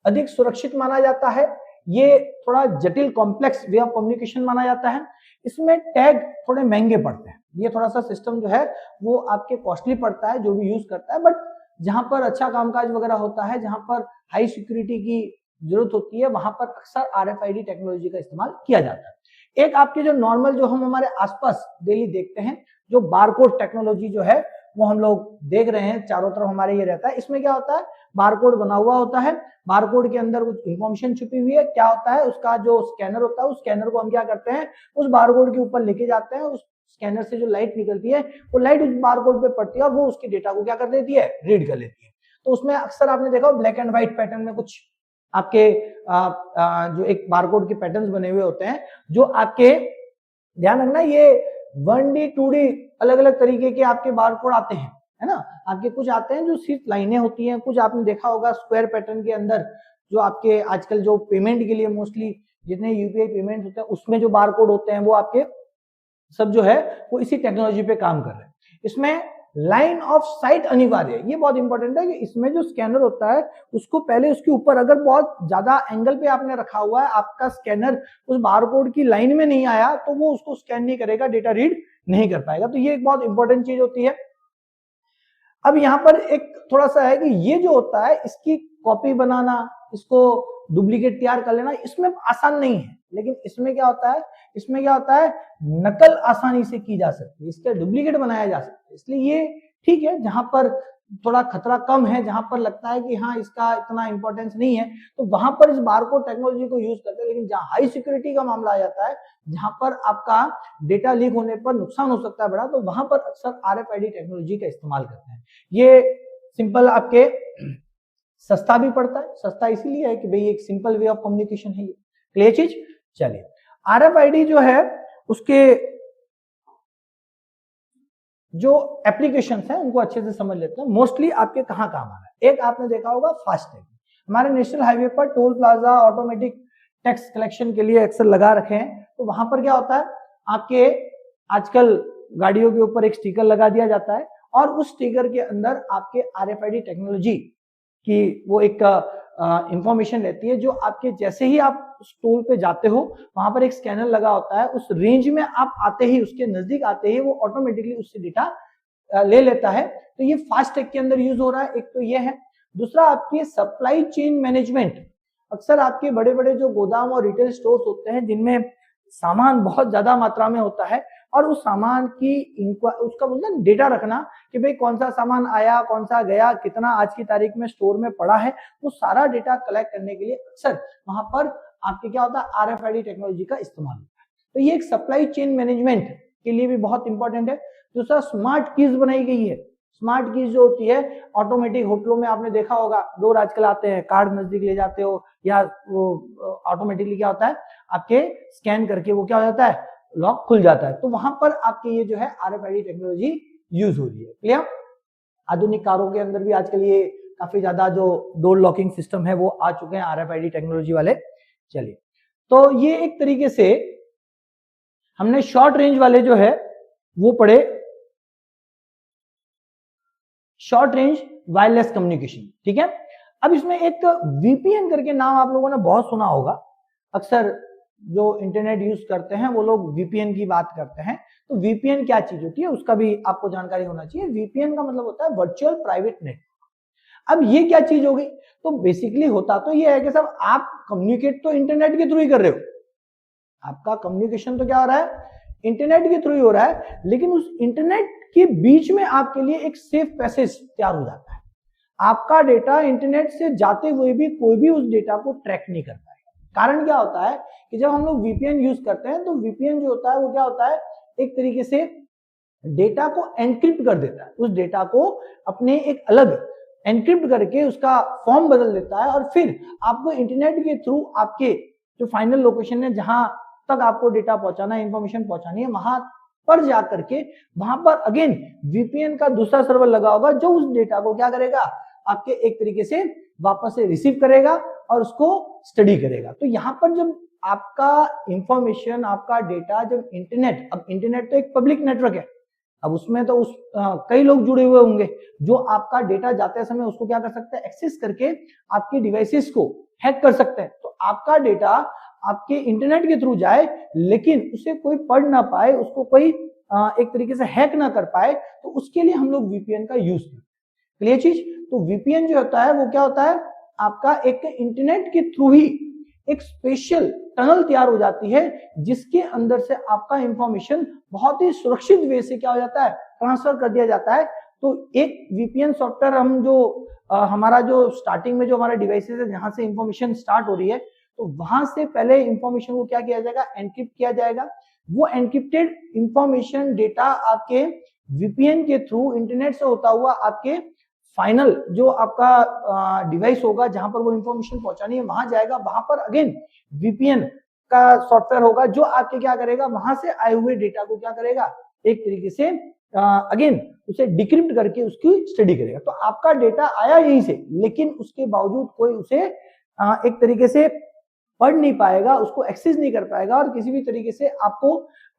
अधिक सुरक्षित माना जाता है। ये थोड़ा जटिल कॉम्प्लेक्स वे ऑफ कम्युनिकेशन माना जाता है। इसमें टैग थोड़े महंगे पड़ते हैं। ये थोड़ा सा सिस्टम जो है वो आपके कॉस्टली पड़ता है जो भी यूज करता है, बट जहां पर अच्छा कामकाज वगैरह होता है, जहां पर हाई सिक्योरिटी की जरूरत होती है, वहां पर अक्सर RFID टेक्नोलॉजी का इस्तेमाल किया जाता है। एक आपके जो नॉर्मल जो हम हमारे आसपास डेली देखते हैं जो बारकोड टेक्नोलॉजी जो है वो हम लोग देख रहे हैं चारों तरफ हमारे ये रहता है। इसमें क्या होता है, बारकोड बना हुआ होता है, बारकोड के अंदर कुछ इंफॉर्मेशन छुपी हुई है। क्या होता है, उसका जो स्कैनर होता है उस स्कैनर को हम क्या करते हैं, उस बारकोड के ऊपर लेके जाते हैं। उस स्कैनर से जो लाइट निकलती है वो लाइट उस बारकोड पे पड़ती है और वो उसके डेटा को क्या कर देती है, रीड कर लेती है। तो उसमें अक्सर आपने देखा ब्लैक एंड व्हाइट पैटर्न में कुछ आपके जो एक बारकोड के पैटर्न्स बने हुए होते हैं, जो आपके ध्यान रखना ये 1D 2D अलग अलग तरीके के आपके बारकोड आते हैं, है ना। आपके कुछ आते हैं जो सिर्फ लाइनें होती हैं, कुछ आपने देखा होगा स्क्वायर पैटर्न के अंदर जो आपके आजकल जो पेमेंट के लिए मोस्टली जितने UPI पेमेंट होते हैं उसमें जो बारकोड होते हैं वो आपके सब जो है वो इसी टेक्नोलॉजी पे काम कर रहे हैं। इसमें लाइन ऑफ साइट अनिवार्य है। ये बहुत इंपॉर्टेंट है कि इसमें जो स्कैनर होता है उसको पहले उसके ऊपर अगर बहुत ज्यादा एंगल पे आपने रखा हुआ है, आपका स्कैनर उस बारकोड की लाइन में नहीं आया तो वो उसको स्कैन नहीं करेगा, डेटा रीड नहीं कर पाएगा। तो ये एक बहुत इंपॉर्टेंट चीज होती है। अब यहाँ पर एक थोड़ा सा है कि ये जो होता है इसकी कॉपी बनाना, इसको डुप्लीकेट तैयार कर लेना, इसमें आसान नहीं है। लेकिन इसमें क्या होता है, इसमें क्या होता है, नकल आसानी से की जा सकती है, इसका डुप्लीकेट बनाया जा सकता है। इसलिए ये ठीक है, जहां पर थोड़ा खतरा कम है, जहां पर लगता है कि हाँ इसका इतना इंपॉर्टेंस नहीं है, तो वहां पर इस बारकोड टेक्नोलॉजी को यूज करते हैं। लेकिन जहां हाई सिक्योरिटी का मामला आ जाता है, जहां पर आपका डेटा लीक होने पर नुकसान हो सकता है बड़ा, तो वहां पर अक्सर RFID टेक्नोलॉजी का इस्तेमाल करते हैं। ये सिंपल आपके सस्ता भी पड़ता है। सस्ता इसीलिए है कि भाई एक सिंपल वे ऑफ कम्युनिकेशन है। ये क्लियर चीज। चलिए, RFID जो है उसके जो एप्लीकेशंस हैं उनको अच्छे से समझ लेते हैं। मोस्टली आपके कहाँ काम आ रहा है। एक आपने देखा होगा फास्टैग, हमारे नेशनल हाईवे पर toll plaza automatic tax collection के लिए अक्सर लगा रखे हैं। तो वहां पर क्या होता है, आपके आजकल गाड़ियों के ऊपर एक स्टिकर लगा दिया जाता है और उस स्टिकर के अंदर आपके RFID टेक्नोलॉजी की वो एक इंफॉर्मेशन रहती है, जो आपके जैसे ही आप उस टोल पे जाते हो वहां पर एक स्कैनर लगा होता है, उस रेंज में आप आते ही, उसके नजदीक आते ही वो ऑटोमेटिकली उससे डेटा ले लेता है। तो ये फास्टैग के अंदर यूज हो रहा है। एक तो ये है। दूसरा आपकी सप्लाई चेन मैनेजमेंट। अक्सर आपके बड़े बड़े जो गोदाम और रिटेल स्टोर्स होते हैं जिनमें सामान बहुत ज्यादा मात्रा में होता है और उस सामान की उसका बोलते हैं डेटा रखना कि भाई कौन सा सामान आया, कौन सा गया, कितना आज की तारीख में स्टोर में पड़ा है, वो सारा डेटा कलेक्ट करने के लिए अक्सर वहां पर आपके क्या होता है, RFID टेक्नोलॉजी का इस्तेमाल होता है। तो ये एक सप्लाई चेन मैनेजमेंट के लिए भी बहुत इंपॉर्टेंट है। दूसरा स्मार्ट कीज बनाई गई है। स्मार्ट कीज जो होती है ऑटोमेटिक, होटलों में आपने देखा होगा डोर आजकल आते हैं, कार्ड नजदीक ले जाते हो या वो ऑटोमेटिकली क्या होता है आपके स्कैन करके वो क्या हो जाता है, लॉक खुल जाता है। तो वहां पर आपके ये जो है RFID टेक्नोलॉजी यूज हो रही है। क्लियर। आधुनिक कारों के अंदर भी आजकल ये काफी ज्यादा जो डोर लॉकिंग सिस्टम है वो आ चुके हैं RFID टेक्नोलॉजी वाले। चलिए, तो ये एक तरीके से हमने शॉर्ट रेंज वाले जो है वो पढ़े, शॉर्ट रेंज वायरलेस कम्युनिकेशन, ठीक है। अब इसमें एक वीपीएन करके नाम आप लोगों ने बहुत सुना होगा, अक्सर जो इंटरनेट यूज करते हैं वो लोग वीपीएन की बात करते हैं। तो वीपीएन क्या चीज होती है उसका भी आपको जानकारी होना चाहिए। वीपीएन का मतलब होता है वर्चुअल प्राइवेट नेटवर्क। अब ये क्या चीज हो गई, तो बेसिकली होता तो ये है कि सब आप कम्युनिकेट तो इंटरनेट के थ्रू ही कर रहे हो, आपका कम्युनिकेशन तो क्या हो रहा है, इंटरनेट के थ्रू ही हो रहा है, लेकिन उस इंटरनेट के बीच में आपके लिए एक सेफ पैसेज तैयार हो जाता है। आपका डेटा इंटरनेट से जाते हुए भी कोई भी उस डेटा को ट्रैक नहीं कर पाएगा। कारण क्या होता है कि जब हम लोग वीपीएन यूज करते हैं तो वीपीएन जो होता है वो क्या होता है, एक तरीके से डेटा को एनक्रिप्ट कर देता है, उस डेटा को अपने एक अलग एनक्रिप्ट करके उसका फॉर्म बदल देता है, और फिर आपको इंटरनेट के थ्रू आपके जो फाइनल लोकेशन है जहां तक आपको डेटा पहुंचाना है, इंफॉर्मेशन पहुंचानी है, वहां पर जाकर के वहां पर अगेन वीपीएन का दूसरा सर्वर लगा होगा जो उस डेटा को क्या करेगा, आपके एक तरीके से वापस से रिसीव करेगा और उसको स्टडी करेगा। तो यहाँ पर जब आपका इंफॉर्मेशन, आपका डेटा जब इंटरनेट, अब इंटरनेट तो एक पब्लिक नेटवर्क है, अब उसमें तो कई लोग जुड़े हुए होंगे जो आपका डेटा जाते समय उसको क्या कर सकते हैं, एक्सेस करके आपके डिवाइसेस को हैक कर सकते हैं। तो आपका डेटा आपके इंटरनेट के थ्रू जाए लेकिन उसे कोई पढ़ ना पाए, उसको कोई एक तरीके से हैक ना कर पाए, तो उसके लिए हम लोग वीपीएन का यूज करते हैं। क्लियर चीज। तो वीपीएन जो होता है वो क्या होता है, आपका एक इंटरनेट के थ्रू ही एक स्पेशल टनल तैयार हो जाती है जिसके अंदर से आपका इंफॉर्मेशन बहुत ही सुरक्षित वे से क्या हो जाता है, ट्रांसफर कर दिया जाता है। तो एक वीपीएन सॉफ्टवेयर हम जो हमारा जो स्टार्टिंग में जो हमारा डिवाइसेस है जहां से इंफॉर्मेशन स्टार्ट हो रही है, तो वहां से पहले इंफॉर्मेशन को क्या किया जाएगा, एनक्रिप्ट किया जाएगा। वो एनक्रिप्टेड इंफॉर्मेशन डेटा आपके वीपीएन के थ्रू इंटरनेट से होता हुआ आपके फाइनल जो आपका डिवाइस होगा जहां पर वो इंफॉर्मेशन पहुंचानी है वहां जाएगा। वहां पर अगेन वीपीएन का सॉफ्टवेयर होगा जो आपके क्या करेगा, वहां से आए हुए डेटा को क्या करेगा, एक तरीके से अगेन उसे डिक्रिप्ट करके उसकी स्टडी करेगा। तो आपका डेटा आया यहीं से, लेकिन उसके बावजूद कोई उसे एक तरीके से पढ़ नहीं पाएगा, उसको एक्सेस नहीं कर पाएगा और किसी भी तरीके से आपको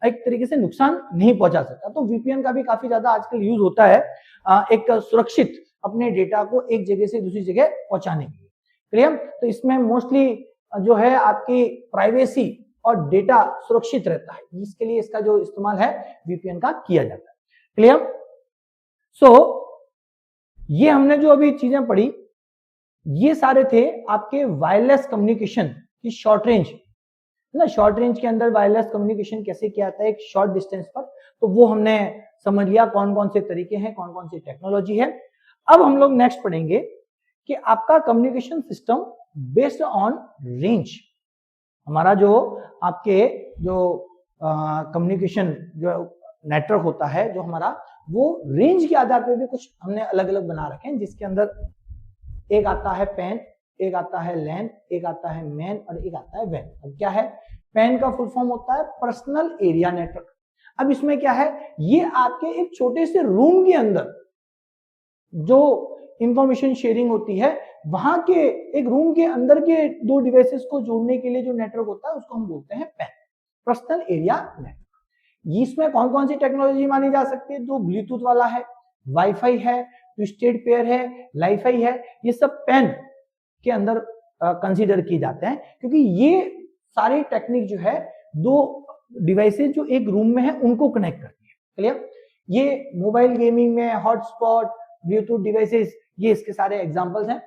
एक तरीके से नुकसान नहीं पहुंचा सकता। तो वीपीएन का भी काफी ज्यादा आजकल यूज होता है एक सुरक्षित अपने डेटा को एक जगह से दूसरी जगह पहुंचाने के लिए। क्लियर। तो इसमें मोस्टली जो है आपकी प्राइवेसी और डेटा सुरक्षित रहता है, इसके लिए इसका जो इस्तेमाल है वीपीएन का किया जाता है। क्लियर। सो ये हमने जो अभी चीजें पढ़ी ये सारे थे आपके वायरलेस कम्युनिकेशन की शॉर्ट रेंज ना। शॉर्ट रेंज के अंदर वायरलेस कम्युनिकेशन कैसे किया जाता है एक शॉर्ट डिस्टेंस पर, तो वो हमने समझ लिया कौन कौन से तरीके हैं, कौन कौन सी टेक्नोलॉजी है। अब हम लोग नेक्स्ट पढ़ेंगे कि आपका communication system based on range, हमारा जो आपके जो कम्युनिकेशन जो नेटवर्क होता है जो हमारा, वो रेंज के आधार पर भी कुछ हमने अलग अलग बना रखे हैं, जिसके अंदर एक आता है पैन, एक आता है लैन, एक आता है मैन और एक आता है वैन। अब क्या है, पैन का फुल फॉर्म होता है पर्सनल एरिया नेटवर्क। अब इसमें क्या है, ये आपके एक छोटे से रूम के अंदर जो इंफॉर्मेशन शेयरिंग होती है, वहां के एक रूम के अंदर के दो डिवाइसेस को जोड़ने के लिए जो नेटवर्क होता है उसको हम बोलते हैं पैन, पर्सनल एरिया नेटवर्क। इसमें कौन कौन सी टेक्नोलॉजी मानी जा सकती है, जो ब्लूटूथ वाला है, वाईफाई है, ट्विस्टेड पेयर है, लाईफाई है, ये सब पैन के अंदर कंसीडर किए जाते हैं, क्योंकि ये सारी टेक्निक जो है दो डिवाइसेस जो एक रूम में है उनको कनेक्ट करती है। क्लियर। ये मोबाइल गेमिंग में हॉटस्पॉट, ब्लूटूथ डिवाइसेस, ये इसके सारे एग्जांपल्स हैं।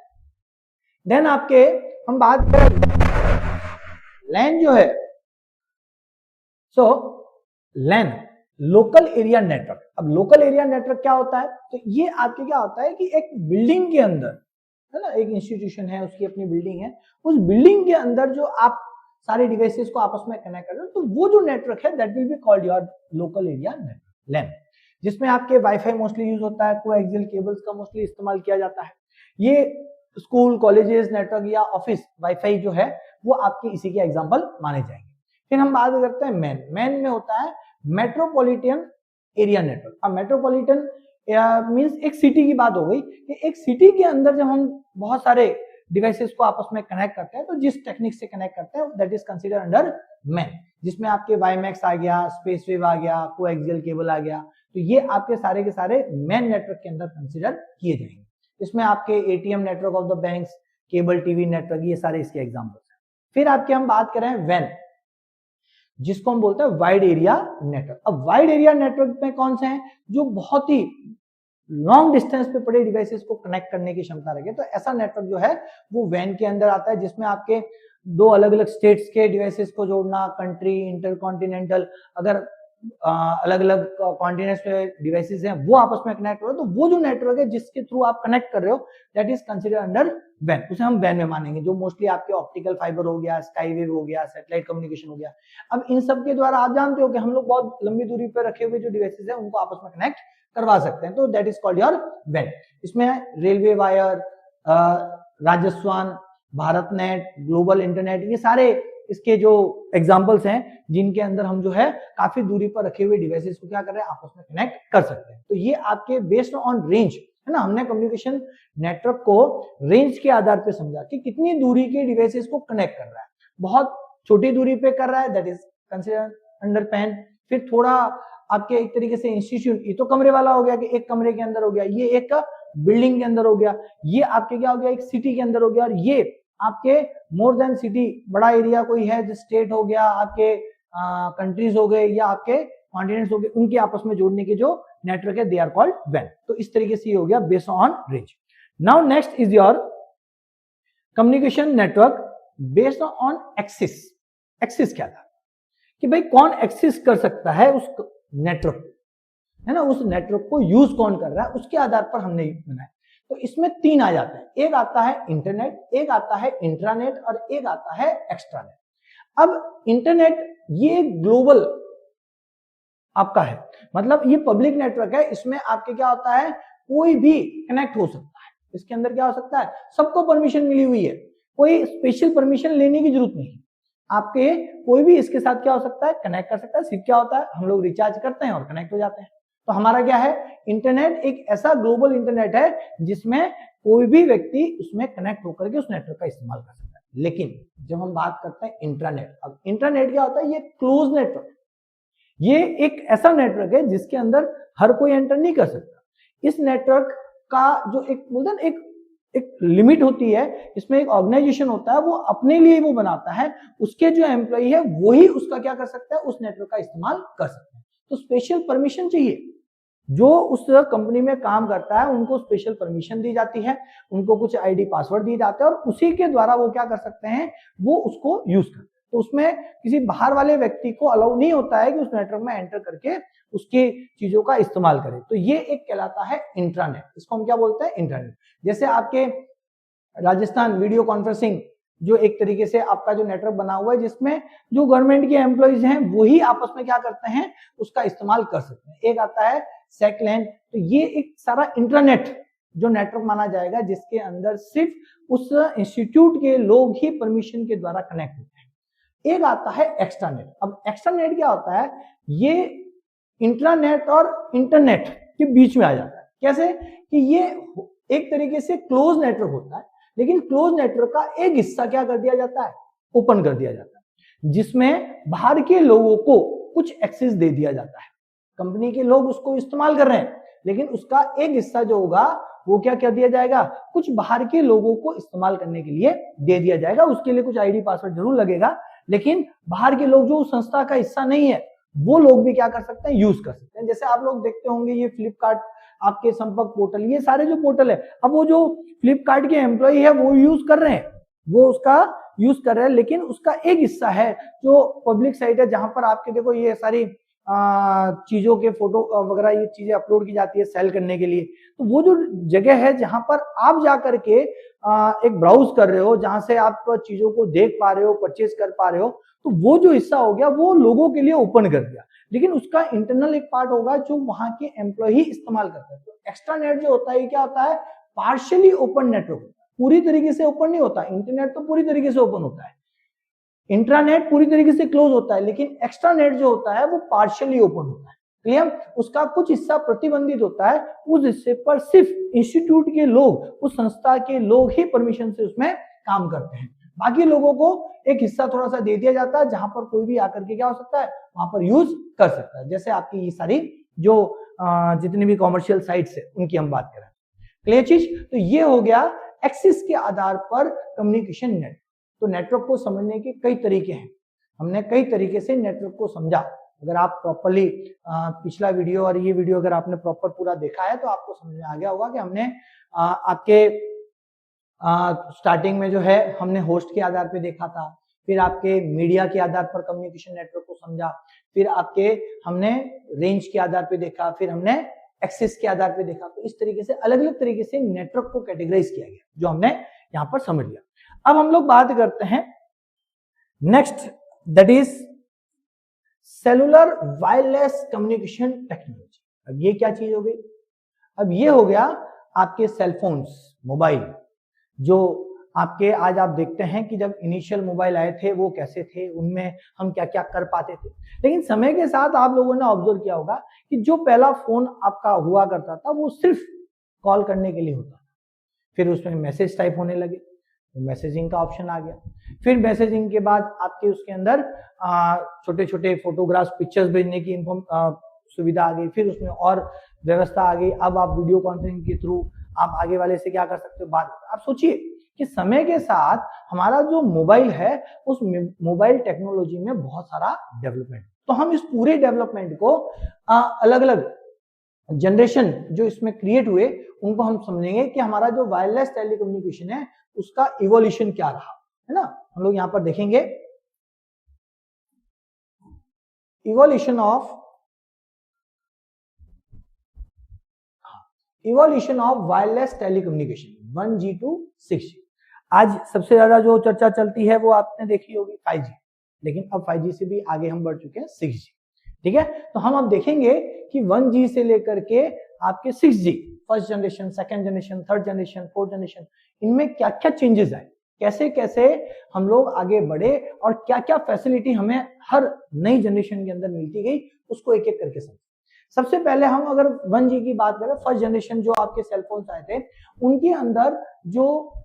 देन आपके हम बात करें लैन जो है, सो लैन लोकल एरिया नेटवर्क। अब लोकल एरिया नेटवर्क क्या होता है, तो ये आपके क्या होता है कि एक बिल्डिंग के अंदर है ना, एक इंस्टीट्यूशन है उसकी अपनी बिल्डिंग है, उस बिल्डिंग के अंदर जो आप सारे डिवाइसेस को आपस में कनेक्ट कर रहे हो, तो वो जो नेटवर्क है that will be called your local area network LAN, जिसमें आपके वाईफाई मोस्टली यूज होता है, कोएक्सियल केबल्स का मोस्टली इस्तेमाल किया जाता है। ये स्कूल कॉलेजेस नेटवर्क या ऑफिस वाईफाई जो है वो आपके इसी के एग्जाम्पल माने जाएंगे। फिर हम बात करते हैं मैन। मैन में होता है मेट्रोपॉलिटन एरिया नेटवर्क। अब मेट्रोपॉलिटन मींस एक सिटी की बात हो गई कि एक सिटी के अंदर जब हम बहुत सारे डिवाइसेस को आपस में कनेक्ट करते हैं, तो जिस टेक्निक से कनेक्ट करते हैं that is consider under man, जिसमें आपके वाईमैक्स आ गया, स्पेस वेव आ गया, कोएक्सियल केबल आ गया, तो ये आपके सारे के सारे मैन नेटवर्क के अंदर कंसीडर किए जाएंगे। इसमें आपके ATM network of the banks, cable TV network, ये सारे इसके एग्जांपल्स हैं। फिर आपके हम बात करें वैन, जिसको हम बोलते हैं वाइड एरिया नेटवर्क। अब वाइड एरिया नेटवर्क में कौन से हैं, जो बहुत ही लॉन्ग डिस्टेंस पे पड़े डिवाइसेस को कनेक्ट करने की क्षमता रखे, तो ऐसा नेटवर्क जो है वो वैन के अंदर आता है, जिसमें आपके दो अलग अलग स्टेट्स के डिवाइसेस को जोड़ना, कंट्री, इंटरकॉन्टिनेंटल, अगर अलग अलग कॉन्टिनेंट्स पे डिवाइसेस हैं वो आपस में कनेक्ट हो रहे, तो वो जो नेटवर्क है जिसके थ्रू आप कनेक्ट कर रहे हो दैट इज कंसीडर अंडर वैन, उसे हम वैन में मानेंगे, जो मोस्टली आपके ऑप्टिकल फाइबर हो गया, स्काई वेव हो गया, सैटेलाइट कम्युनिकेशन हो गया। अब इन सब के द्वारा आप जानते हो कि हम लोग बहुत लंबी दूरी पर रखे हुए जो डिवाइसेस हैं उनको आपस में कनेक्ट करवा सकते हैं, तो दैट इज कॉल्ड योर वैन। इसमें रेलवे वायर, राजस्वान, भारत नेट, ग्लोबल इंटरनेट, ये सारे इसके जो एग्जांपल्स हैं जिनके अंदर हम जो है काफी दूरी पर रखे हुए डिवाइसेस को क्या कर रहे हैं, आपस में कनेक्ट कर सकते हैं। तो ये आपके बेस्ड ऑन रेंज है ना, हमने कम्युनिकेशन नेटवर्क को रेंज के आधार पर समझा कि कितनी दूरी के डिवाइसेस को कनेक्ट कर रहा है। बहुत छोटी दूरी पे कर रहा है that is consider under pan. फिर थोड़ा आपके एक तरीके से इंस्टीट्यूट, ये तो कमरे वाला हो गया कि एक कमरे के अंदर हो गया, ये एक बिल्डिंग के अंदर हो गया, ये आपके क्या हो गया, एक सिटी के अंदर हो गया, और ये आपके मोर देन सिटी, बड़ा एरिया कोई है, जो स्टेट हो गया, आपके कंट्रीज हो गए या आपके कॉन्टिनेंट्स हो गए, उनके आपस में जोड़ने के जो नेटवर्क है दे आर कॉल्ड वैन। तो इस तरीके से ये हो गया based on range. Now next is your communication network based on axis. Axis क्या था कि भाई कौन एक्सिस कर सकता है उस नेटवर्क है ना, उस नेटवर्क को यूज कौन कर रहा है, उसके आधार पर हमने बनाया। तो इसमें तीन आ जाते हैं, एक आता है इंटरनेट, एक आता है इंट्रानेट और एक आता है एक्स्ट्रानेट। अब इंटरनेट ये ग्लोबल आपका है, मतलब ये पब्लिक नेटवर्क है, इसमें आपके क्या होता है, कोई भी कनेक्ट हो सकता है, इसके अंदर क्या हो सकता है, सबको परमिशन मिली हुई है, कोई स्पेशल परमिशन लेने की जरूरत नहीं, आपके कोई भी इसके साथ क्या हो सकता है, कनेक्ट कर सकता है। सिर्फ क्या होता है, हम लोग रिचार्ज करते हैं और कनेक्ट हो जाते हैं। तो हमारा क्या है, इंटरनेट एक ऐसा ग्लोबल इंटरनेट है जिसमें कोई भी व्यक्ति उसमें कनेक्ट होकर के उस नेटवर्क का इस्तेमाल कर सकता है। लेकिन जब हम बात करते हैं इंट्रानेट, अब इंटरनेट क्या होता है, ये क्लोज नेटवर्क, ये एक ऐसा नेटवर्क है जिसके अंदर हर कोई एंटर नहीं कर सकता। इस नेटवर्क का जो एक बोलते हैं एक लिमिट होती है, इसमें एक ऑर्गेनाइजेशन होता है, वो अपने लिए वो बनाता है, उसके जो एम्प्लॉई है वही उसका क्या कर सकता है, उस नेटवर्क का इस्तेमाल कर सकते हैं। तो स्पेशल परमिशन चाहिए, जो उस कंपनी में काम करता है उनको स्पेशल परमिशन दी जाती है, उनको कुछ आईडी पासवर्ड दिए जाते हैं और उसी के द्वारा वो क्या कर सकते हैं, वो उसको यूज करते हैं। तो उसमें किसी बाहर वाले व्यक्ति को अलाउ नहीं होता है कि उस नेटवर्क में एंटर करके उसकी चीजों का इस्तेमाल करे। तो ये एक कहलाता है इंट्रानेट, इसको हम क्या बोलते हैं, इंट्रानेट। जैसे आपके राजस्थान वीडियो कॉन्फ्रेंसिंग जो एक तरीके से आपका जो नेटवर्क बना हुआ है, जिसमें जो गवर्नमेंट के एम्प्लॉइज हैं वही आपस में क्या करते हैं, उसका इस्तेमाल कर सकते हैं। एक आता है सेकलैन, तो ये एक सारा इंटरनेट जो नेटवर्क माना जाएगा जिसके अंदर सिर्फ उस इंस्टीट्यूट के लोग ही परमिशन के द्वारा कनेक्ट होते हैं। एक आता है एक्स्ट्रानेट। अब एक्स्ट्रानेट क्या होता है, ये इंट्रानेट और इंटरनेट के बीच में आ जाता है। कैसे कि ये एक तरीके से क्लोज नेटवर्क होता है, लेकिन क्लोज नेटवर्क का एक हिस्सा क्या कर दिया जाता है, ओपन कर दिया जाता है, जिसमें बाहर के लोगों को कुछ एक्सेस दे दिया जाता है। कंपनी के लोग उसको इस्तेमाल कर रहे हैं, लेकिन उसका एक हिस्सा जो होगा वो क्या कर दिया जाएगा, कुछ बाहर के लोगों को इस्तेमाल करने के लिए दे दिया जाएगा। उसके लिए कुछ आईडी पासवर्ड जरूर लगेगा, लेकिन बाहर के लोग जो उस संस्था का हिस्सा नहीं है वो लोग भी क्या कर सकते हैं, यूज कर सकते हैं। जैसे आप लोग देखते होंगे ये फ्लिपकार्ट, आपके संपर्क पोर्टल, ये सारे जो पोर्टल है, अब वो जो फ्लिपकार्ट के एम्प्लॉय है वो यूज कर रहे हैं, वो उसका यूज कर रहे हैं, लेकिन उसका एक हिस्सा है जो पब्लिक साइट है, जहां पर आपके देखो ये सारी चीजों के फोटो वगैरह ये चीजें अपलोड की जाती है सेल करने के लिए। तो वो जो जगह है जहां पर आप जाकर के एक ब्राउज कर रहे हो, जहां से आप चीजों को देख पा रहे हो, परचेज कर पा रहे हो, तो वो जो हिस्सा हो गया वो लोगों के लिए ओपन कर दिया, लेकिन उसका इंटरनल एक पार्ट होगा जो वहां के एम्प्लॉय ही इस्तेमाल करते हैं। तो एक्स्ट्रा नेट जो होता है ये क्या होता है, पार्शियली ओपन नेटवर्क होता है, पूरी तरीके से ओपन नहीं होता। इंटरनेट तो पूरी तरीके से ओपन होता है, इंट्रानेट पूरी तरीके से क्लोज होता है, लेकिन एक्स्ट्रा नेट जो होता है वो पार्शियली ओपन होता है। क्लियर। उसका कुछ हिस्सा प्रतिबंधित होता है, उस हिस्से पर सिर्फ इंस्टीट्यूट के लोग, उस संस्था के लोग ही परमिशन से उसमें काम करते हैं। बाकी लोगों को एक हिस्सा थोड़ा सा दे दिया जाता है जहां पर कोई भी आकर के क्या हो सकता है, वहां पर यूज कर सकता है। जैसे आपकी ये सारी जो जितनी भी कॉमर्शियल साइट्स है उनकी हम बात करें, क्लियर चीज। तो ये हो गया एक्सेस के आधार पर कम्युनिकेशन नेटवर्क। तो नेटवर्क को समझने के कई तरीके हैं, हमने कई तरीके से नेटवर्क को समझा। अगर आप प्रॉपरली पिछला वीडियो और ये वीडियो अगर आपने प्रॉपर पूरा देखा है तो आपको समझ में आ गया होगा कि हमने आपके स्टार्टिंग में जो है हमने होस्ट के आधार पे देखा था, फिर आपके मीडिया के आधार पर कम्युनिकेशन नेटवर्क को समझा, फिर आपके हमने रेंज के आधार पे देखा, फिर हमने एक्सेस के आधार पे देखा। तो इस तरीके से अलग अलग तरीके से नेटवर्क को कैटेगराइज किया गया जो हमने यहाँ पर समझ लिया। अब हम लोग बात करते हैं next, that is cellular wireless communication technology. अब ये क्या चीज हो गई, अब ये हो गया आपके सेलफोन्स, मोबाइल, जो आपके आज आप देखते हैं कि जब इनिशियल मोबाइल आए थे वो कैसे थे, उनमें हम क्या क्या कर पाते थे। लेकिन समय के साथ आप लोगों ने ऑब्जर्व किया होगा कि जो पहला फोन आपका हुआ करता था वो सिर्फ कॉल करने के लिए होता था, फिर उसमें मैसेज टाइप होने लगे, मैसेजिंग का ऑप्शन आ गया, फिर मैसेजिंग के बाद आपके उसके अंदर छोटे छोटे फोटोग्राफ्स, पिक्चर्स भेजने की सुविधा आ गई, फिर उसमें और व्यवस्था आ गई। अब आप वीडियो कॉन्फ्रेंसिंग के थ्रू आप आगे वाले से क्या कर सकते हो, बात। आप सोचिए कि समय के साथ हमारा जो मोबाइल है उस मोबाइल टेक्नोलॉजी में बहुत सारा डेवलपमेंट, तो हम इस पूरे डेवलपमेंट को अलग अलग जनरेशन जो इसमें क्रिएट हुए उनको हम समझेंगे कि हमारा जो वायरलेस टेलीकम्युनिकेशन है उसका इवोल्यूशन क्या रहा, है ना। हम लोग यहां पर देखेंगे evolution of wireless telecommunication 1G to 6G। आज सबसे ज्यादा जो चर्चा चलती है वो आपने देखी होगी 5G, लेकिन अब 5G से भी आगे हम बढ़ चुके हैं 6G, ठीक है। तो हम अब देखेंगे कि 1G से लेकर के आपके 6G, first generation, second generation, third generation, fourth generation, इनमें क्या क्या चेंजेस आए, कैसे कैसे हम लोग आगे बढ़े और क्या क्या फैसिलिटी हमें हर नई जनरेशन के अंदर मिलती गई, उसको एक एक करके समझें। सबसे पहले हम अगर 1G की बात करें, फर्स्ट जनरेशन जो आपके सेलफोन्स आए थे उनके अंदर जो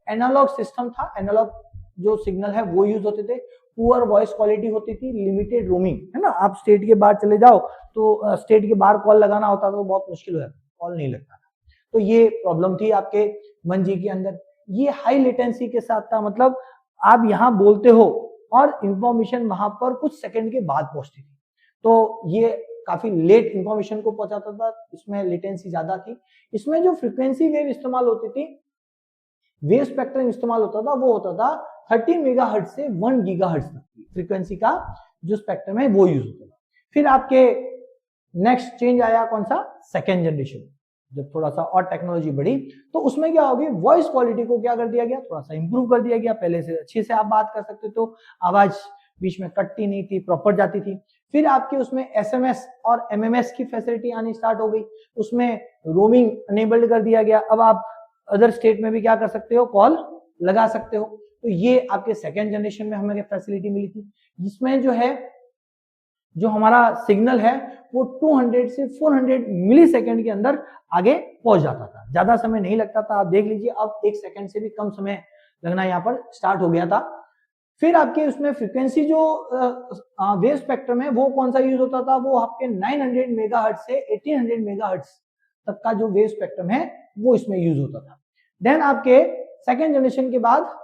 एनालॉग सिस्टम था, एनालॉग जो सिग्नल है वो यूज होते थे, पुअर वॉइस क्वालिटी होती थी, लिमिटेड रोमिंग, है ना। आप स्टेट के बाहर चले जाओ तो स्टेट के बाहर कॉल लगाना होता था तो बहुत मुश्किल हो जाता, कॉल नहीं लगता था, तो ये प्रॉब्लम थी आपके 1G के अंदर। ये हाई लेटेंसी के साथ था, मतलब आप यहाँ बोलते हो और इंफॉर्मेशन वहां पर कुछ सेकंड के बाद पहुंचती थी, तो ये काफी लेट इंफॉर्मेशन को पहुंचाता था, इसमें लेटेंसी ज्यादा थी। इसमें जो फ्रीक्वेंसी वेव इस्तेमाल होती थी, वेव स्पेक्ट्रम इस्तेमाल होता था, वो होता था 30 मेगाहर्ट्ज से 1 गीगाहर्ट्ज तक की फ्रीक्वेंसी का जो स्पेक्ट्रम है वो यूज होता था। फिर आपके नेक्स्ट चेंज आया कौन सा, सेकेंड जनरेशन, जब थोड़ा सा और टेक्नोलॉजी बढ़ी तो उसमें क्या होगी, वॉइस क्वालिटी को क्या कर दिया गया, थोड़ा सा इंप्रूव कर दिया गया, पहले से अच्छे से आप बात कर सकते तो, आवाज बीच में कटती नहीं थी, प्रॉपर जाती थी। फिर आपके उसमें SMS और MMS की फैसिलिटी आनी स्टार्ट हो गई, उसमें रोमिंग अनेबल्ड कर दिया गया, अब आप अदर स्टेट में भी क्या कर सकते हो, कॉल लगा सकते हो। तो ये आपके सेकेंड जनरेशन में हमें फैसिलिटी मिली थी, जिसमें जो है जो हमारा सिग्नल है वो 200 से 400 मिली सेकेंड के अंदर आगे पहुंच जाता था, ज्यादा समय नहीं लगता था। आप देख लीजिए अब 1 सेकेंड से भी कम समय लगना यहाँ पर स्टार्ट हो गया था। फिर आपके उसमें फ्रीक्वेंसी जो वेव स्पेक्ट्रम है वो कौन सा यूज होता था, वो आपके 900 मेगाहर्ट्ज से 1800 मेगाहर्ट्ज तक का जो वेव स्पेक्ट्रम है वो इसमें यूज होता था। देन आपके सेकेंड जनरेशन के बाद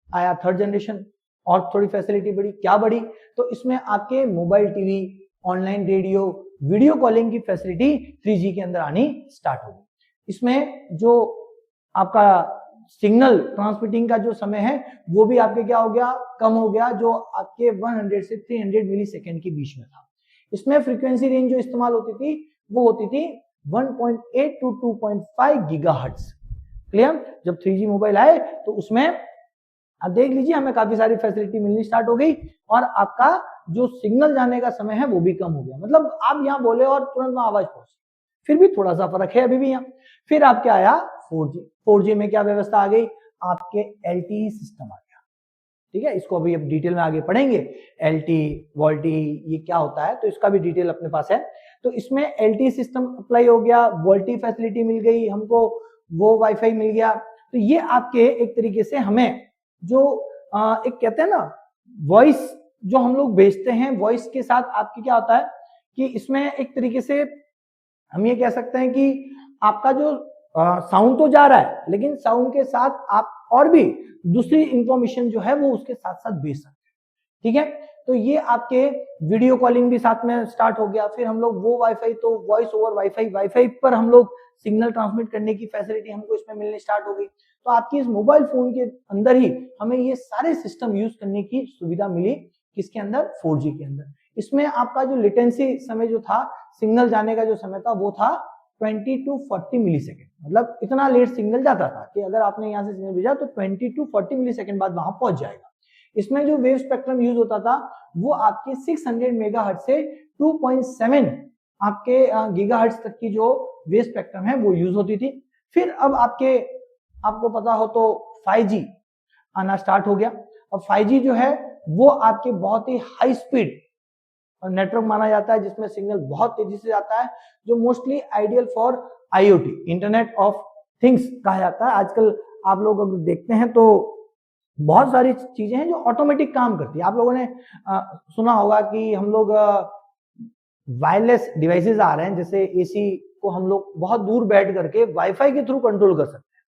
आया थर्ड जनरेशन, और थोड़ी फैसिलिटी बढ़ी, क्या बढ़ी, तो इसमें आपके mobile TV, online radio, video calling की फैसिलिटी 3G के अंदर आनी स्टार्ट हो गई। इसमें जो आपका सिग्नल ट्रांसमिटिंग का जो समय है वो भी आपके क्या हो गया, कम हो गया, जो आपके 100 से 300 मिली सेकेंड के बीच में था। इसमें फ्रीक्वेंसी रेंज जो इस्तेमाल होती थी वो होती थी 1.8 to 2.5 गीगाहर्ट्ज। क्लियर। जब 3G मोबाइल आए तो उसमें आप देख लीजिए हमें काफी सारी फैसिलिटी मिलनी स्टार्ट हो गई, और आपका जो सिग्नल जाने का समय है वो भी कम हो गया, मतलब आप यहाँ बोले और तुरंत वहां आवाज पहुंची, फिर भी थोड़ा सा फर्क है अभी भी यहाँ। फिर आपके आया 4G, 4G में क्या व्यवस्था आ गई, आपके LTE सिस्टम आ गया, ठीक है। इसको अभी अब डिटेल में आगे पढ़ेंगे, LTE वॉल्टी ये क्या होता है, तो इसका भी डिटेल अपने पास है। तो इसमें LTE सिस्टम अप्लाई हो गया, वोल्टी फैसिलिटी मिल गई हमको, वो वाईफाई मिल गया। तो ये आपके एक तरीके से हमें जो एक कहते हैं ना वॉइस जो हम लोग भेजते हैं, वॉइस के साथ आपकी क्या होता है कि इसमें एक तरीके से हम ये कह सकते हैं कि आपका जो साउंड तो जा रहा है, लेकिन साउंड के साथ आप और भी दूसरी इंफॉर्मेशन जो है वो उसके साथ साथ भेज सकते हैं। ठीक है, तो ये आपके वीडियो कॉलिंग भी साथ में स्टार्ट हो गया। फिर हम लोग वो वाईफाई तो वॉइस ओवर वाईफाई पर हम लोग सिग्नल ट्रांसमिट करने की फैसिलिटी हमको इसमें मिलने स्टार्ट हो गई। तो आपकी इस मोबाइल फोन के अंदर ही हमें ये सारे सिस्टम यूज करने की सुविधा मिली, किसके अंदर, 4G के अंदर। इसमें आपका जो लेटेंसी समय जो था, सिग्नल जाने का जो समय था वो था 20 to 40 मिली सेकेंड। मतलब इतना लेट सिग्नल जाता था कि अगर आपने यहाँ से सिग्नल भेजा तो 20 to 40 मिली सेकेंड बाद वहां पहुंच जाएगा। इसमें जो वेव स्पेक्ट्रम यूज होता था वो आपके 600 मेगाहर्ट्ज से 2.7 आपके गीगाहर्ट्ज तक की जो वेव स्पेक्ट्रम है वो यूज होती थी। फिर अब आपको पता हो तो 5G आना स्टार्ट हो गया। अब 5G जो है वो आपके बहुत ही हाई स्पीड और नेटवर्क माना जाता है, जिसमें सिग्नल बहुत तेजी से जाता है, जो mostly ideal for IoT, internet of things कहा जाता है। आजकल आप लोग अगर देखते हैं तो बहुत सारी चीजें हैं जो ऑटोमेटिक काम करती है। आप लोगों ने सुना होगा कि हम लोग वायरलेस डिवाइसेस आ रहे हैं, जैसे AC को हम लोग बहुत दूर बैठ करके वाईफाई के थ्रू कंट्रोल कर सकते हैं।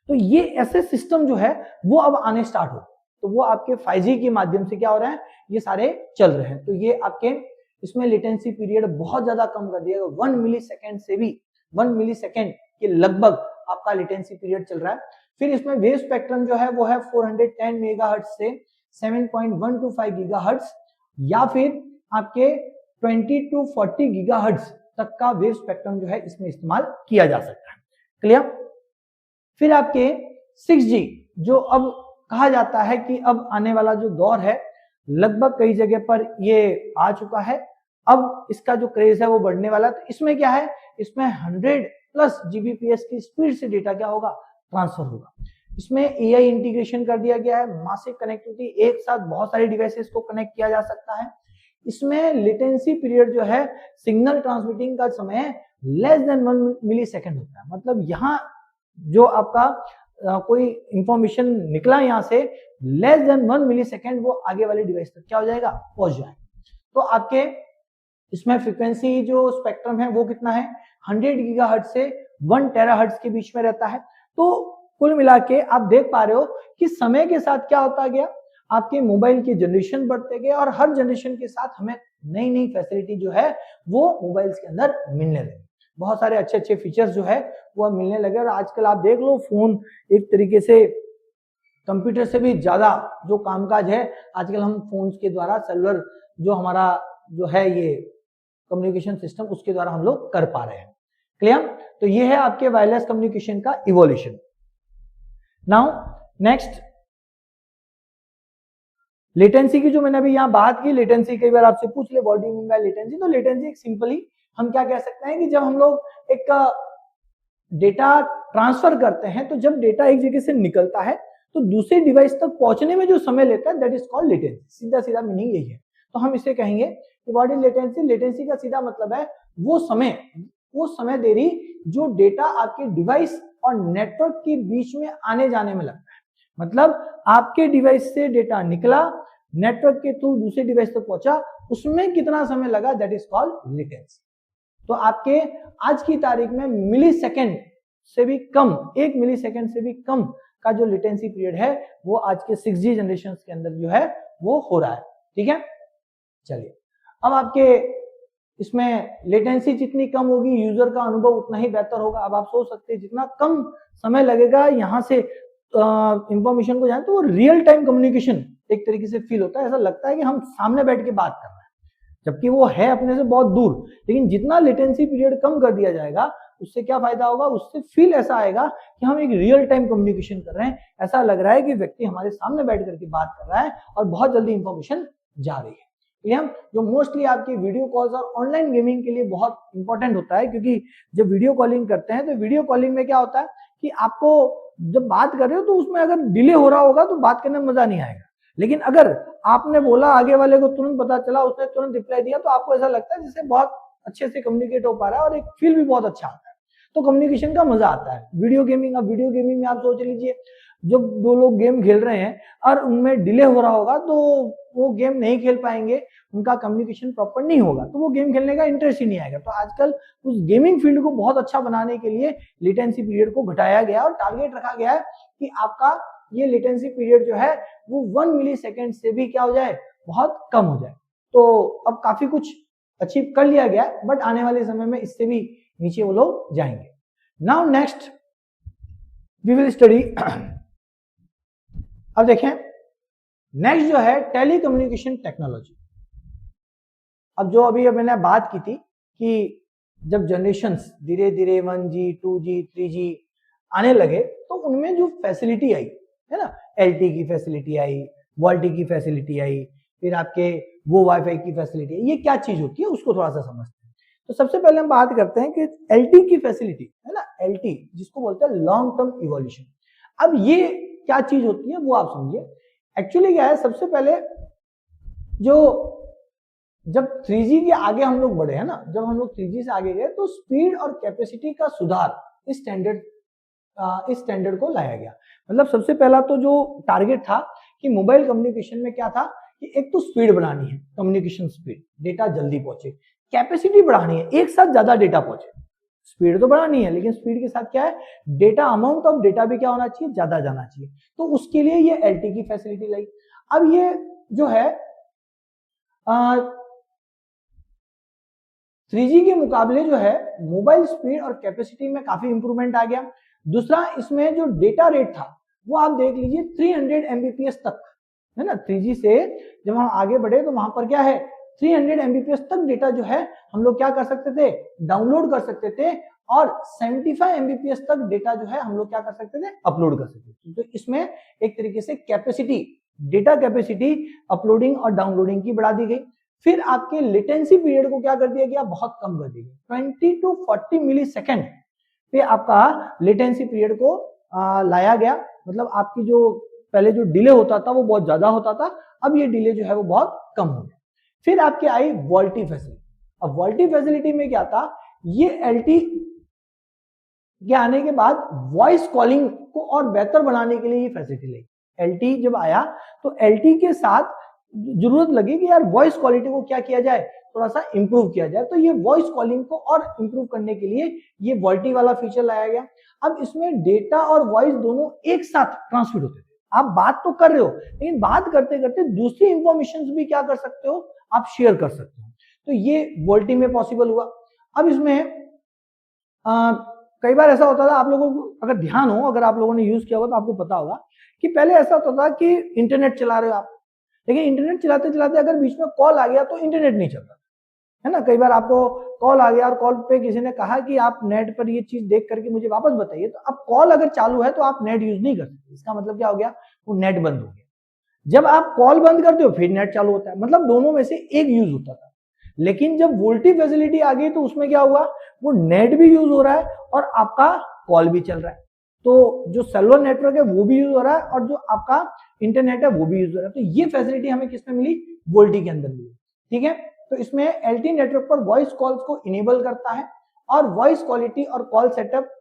तो ये ऐसे सिस्टम जो है वो अब आने स्टार्ट हो, तो वो आपके 5G के माध्यम से क्या हो रहा है, ये सारे चल रहे हैं। तो ये आपके इसमें लेटेंसी पीरियड बहुत ज्यादा कम कर दिया गया। 1 मिलीसेकंड से भी 1 मिलीसेकंड के लगभग आपका लेटेंसी पीरियड चल रहा है। फिर इसमें वेव स्पेक्ट्रम जो है वो है 410 मेगाहर्ट्ज से 7.125 गीगाहर्ट्ज, या फिर आपके 20 to 40 गीगाहर्ट्ज तक का वेव स्पेक्ट्रम जो है इसमें इस्तेमाल किया जा सकता है। क्लियर। फिर आपके 6G जो अब कहा जाता है कि अब आने वाला जो दौर है, लगभग कई जगह पर ये आ चुका है। अब इसका जो क्रेज है वो बढ़ने वाला है। तो इसमें क्या है, इसमें 100+ Gbps की स्पीड से डेटा क्या होगा, ट्रांसफर होगा। इसमें AI इंटीग्रेशन कर दिया गया है, मासिव कनेक्टिविटी, एक साथ बहुत सारे डिवाइसेस को कनेक्ट किया जा सकता है। इसमें लेटेंसी पीरियड जो है, सिग्नल ट्रांसमिटिंग का समय लेस देन 1 मिलीसेकंड होता है। मतलब यहाँ जो आपका कोई इंफॉर्मेशन निकला यहाँ से, लेस देन 1 मिलीसेकंड वो आगे वाले डिवाइस तक क्या हो जाएगा, पहुंच जाएगा। तो आपके इसमें फ्रीक्वेंसी जो स्पेक्ट्रम है वो कितना है, 100 गीगाहर्ट्ज से 1 टेराहर्ट्ज के बीच में रहता है। तो कुल मिला के आप देख पा रहे हो कि समय के साथ क्या होता गया, आपके मोबाइल की जनरेशन बढ़ते गए और हर जनरेशन के साथ हमें नई नई फैसिलिटी जो है वो मोबाइल्स के अंदर मिलने लगी। बहुत सारे अच्छे अच्छे फीचर्स जो है वो मिलने लगे। और आजकल आप देख लो, फोन एक तरीके से कंप्यूटर से भी ज्यादा जो कामकाज है आजकल हम फोन के द्वारा, सेलुलर जो हमारा जो है ये कम्युनिकेशन सिस्टम, उसके द्वारा हम लोग कर पा रहे हैं। क्लियर। तो ये है आपके वायरलेस कम्युनिकेशन का इवोल्यूशन। नाउ नेक्स्ट, लेटेंसी की जो मैंने अभी यहाँ बात की, लेटेंसी कई बार आपसे पूछ ले what do you mean by latency. तो लेटेंसी एक सिंपली हम क्या कह सकते हैं कि जब हम लोग एक डेटा ट्रांसफर करते हैं, तो जब डेटा एक जगह से निकलता है तो दूसरे डिवाइस तक पहुंचने में जो समय लेता है दैट इज कॉल्ड लेटेंसी। सीधा सीधा मीनिंग यही है। तो हम इसे कहेंगे कि व्हाट इज लेटेंसी। लेटेंसी का सीधा मतलब है वो समय देरी जो डेटा आपके डिवाइस और नेटवर्क के बीच में आने जाने में लगता है। मतलब आपके डिवाइस से डेटा निकला, नेटवर्क के थ्रू दूसरे डिवाइस तक पहुंचा, उसमें कितना समय लगा, दैट इज कॉल्ड लेटेंसी। तो आपके आज की तारीख में मिलीसेकंड से भी कम, 1 मिलीसेकंड से भी कम का जो लेटेंसी पीरियड है वो आज के 6G जनरेशन के अंदर जो है वो हो रहा है। ठीक है, चलिए अब आपके इसमें लेटेंसी जितनी कम होगी यूजर का अनुभव उतना ही बेहतर होगा। अब आप सोच सकते हैं जितना कम समय लगेगा यहाँ से इंफॉर्मेशन को जाने, तो वो रियल टाइम कम्युनिकेशन एक तरीके से फील होता है। ऐसा लगता है कि हम सामने बैठ के बात कर रहे हैं, जबकि वो है अपने से बहुत दूर। लेकिन जितना लेटेंसी पीरियड कम कर दिया जाएगा उससे क्या फायदा होगा, उससे फील ऐसा आएगा कि हम एक रियल टाइम कम्युनिकेशन कर रहे हैं। ऐसा लग रहा है कि व्यक्ति हमारे सामने बैठ करके बात कर रहा है और बहुत जल्दी इंफॉर्मेशन जा रही है। जो मोस्टली आपकी वीडियो कॉल्स और ऑनलाइन गेमिंग के लिए बहुत इंपॉर्टेंट होता है, क्योंकि जब वीडियो कॉलिंग करते हैं तो वीडियो कॉलिंग में क्या होता है कि आपको जब बात कर रहे हो तो उसमें अगर डिले हो रहा होगा तो बात करने में मजा नहीं आएगा। लेकिन अगर आपने बोला, आगे वाले को तुरंत पता चला, उसने तुरंत रिप्लाई दिया, तो आपको ऐसा लगता है जैसे बहुत अच्छे से कम्युनिकेट हो पा रहा है और एक फील भी बहुत अच्छा आता है, तो कम्युनिकेशन का मजा आता है। वीडियो गेमिंग, अब वीडियो गेमिंग में आप सोच लीजिए जब दो लोग गेम खेल रहे हैं और उनमें डिले हो रहा होगा तो वो गेम नहीं खेल पाएंगे, उनका कम्युनिकेशन प्रॉपर नहीं होगा, तो वो गेम खेलने का इंटरेस्ट ही नहीं आएगा। तो आजकल उस गेमिंग फील्ड को बहुत अच्छा बनाने के लिए लेटेंसी पीरियड को घटाया गया और टारगेट रखा गया है कि आपका ये लेटेंसी पीरियड जो है वो 1 मिली सेकेंड से भी क्या हो जाए, बहुत कम हो जाए। तो अब काफी कुछ अचीव कर लिया गया, बट आने वाले समय में इससे भी नीचे वो लोग जाएंगे। Now next we will study, अब देखें नेक्स्ट जो है टेली कम्युनिकेशन टेक्नोलॉजी। अब जो अभी मैंने बात की थी कि जब जनरेशंस धीरे धीरे 1G 2G 3G आने लगे तो उनमें जो फैसिलिटी आई है ना, LTE की फैसिलिटी आई, वोल्टी की फैसिलिटी आई, फिर आपके वो वाईफाई की फैसिलिटी आई, ये क्या चीज होती है उसको थोड़ा सा समझते हैं। तो सबसे पहले हम बात करते हैं कि LTE की फैसिलिटी है ना, LTE जिसको बोलते हैं लॉन्ग टर्म इवोल्यूशन। अब ये क्या चीज होती है वो आप समझिए। एक्चुअली क्या है, सबसे पहले जो जब 3G के आगे हम लोग बढ़े हैं ना, जब हम लोग 3G से आगे गए तो स्पीड और कैपेसिटी का सुधार इस स्टैंडर्ड को लाया गया। मतलब सबसे पहला तो जो टारगेट था कि मोबाइल कम्युनिकेशन में क्या था कि एक तो स्पीड बढ़ानी है, कम्युनिकेशन स्पीड, डेटा जल्दी पहुंचे, कैपेसिटी बढ़ानी है, एक साथ ज्यादा डेटा पहुंचे। स्पीड तो बढ़ानी है लेकिन स्पीड के साथ क्या है, डेटा, अमाउंट ऑफ डेटा भी क्या होना चाहिए, ज्यादा जाना चाहिए। तो उसके लिए ये LTE की फैसिलिटी लाई। अब ये जो है 3G के मुकाबले जो है मोबाइल स्पीड और कैपेसिटी में काफी इंप्रूवमेंट आ गया। दूसरा, इसमें जो डेटा रेट था वो आप देख लीजिए 300 Mbps तक है ना। 3G से जब हम आगे बढ़े तो वहां पर क्या है, 300 Mbps तक डेटा जो है हम लोग क्या कर सकते थे, डाउनलोड कर सकते थे, और 75 Mbps तक डेटा जो है हम लोग क्या कर सकते थे, अपलोड कर सकते थे। तो इसमें एक तरीके से कैपेसिटी, डेटा कैपेसिटी अपलोडिंग और डाउनलोडिंग की बढ़ा दी गई। फिर आपके लेटेंसी पीरियड को क्या कर दिया गया, बहुत कम कर दिया गया। 20 to 40 मिली सेकेंड पे आपका लेटेंसी पीरियड को लाया गया। मतलब आपकी जो पहले जो डिले होता था वो बहुत ज्यादा होता था, अब ये डिले जो है वो बहुत कम हो गया। फिर आपके आई वोल्टी फैसिलिटी। अब वोल्टी फैसिलिटी में क्या था, ये LTE के आने के बाद वॉइस कॉलिंग को और बेहतर बनाने के लिए ये फैसिलिटी लाई। LTE जब आया तो LTE के साथ जरूरत लगी कि यार वॉइस क्वालिटी को क्या किया जाए, थोड़ा सा इंप्रूव किया जाए। तो ये वॉइस कॉलिंग को और इंप्रूव करने के लिए ये वोल्टी वाला फीचर लाया गया। अब इसमें डेटा और वॉइस दोनों एक साथ ट्रांसमिट होते थे। आप बात तो कर रहे हो लेकिन बात करते करते दूसरी इंफॉर्मेशन भी क्या कर सकते हो, आप शेयर कर सकते हो। तो ये वोल्टी में पॉसिबल हुआ। अब इसमें कई बार ऐसा होता था, आप लोगों को अगर ध्यान हो, अगर आप लोगों ने यूज किया होगा तो आपको पता होगा कि पहले ऐसा होता था कि इंटरनेट चला रहे हो आप, लेकिन इंटरनेट चलाते चलाते अगर बीच में कॉल आ गया तो इंटरनेट नहीं चलता है ना। कई बार आपको कॉल आ गया और कॉल पे किसी ने कहा कि आप नेट पर ये चीज देख करके मुझे वापस बताइए, तो अब कॉल अगर चालू है तो आप नेट यूज नहीं कर सकते। इसका मतलब क्या हो गया, वो नेट बंद हो गया। जब आप कॉल बंद करते हो फिर नेट चालू होता है, मतलब दोनों में से एक यूज होता था। लेकिन जब वोल्टी फैसिलिटी आ गई तो उसमें क्या हुआ, वो नेट भी यूज हो रहा है और आपका कॉल भी चल रहा है। तो जो सेलुलर नेटवर्क है वो भी यूज हो रहा है और जो आपका इंटरनेट है वो भी यूज हो रहा है। तो ये फैसिलिटी हमें किसमें मिली, वोल्टी के अंदर मिली। ठीक है, तो इसमें LTE नेटवर्क पर वॉइस कॉल्स को इनेबल करता है और वॉइस क्वालिटी और कॉल सेटअप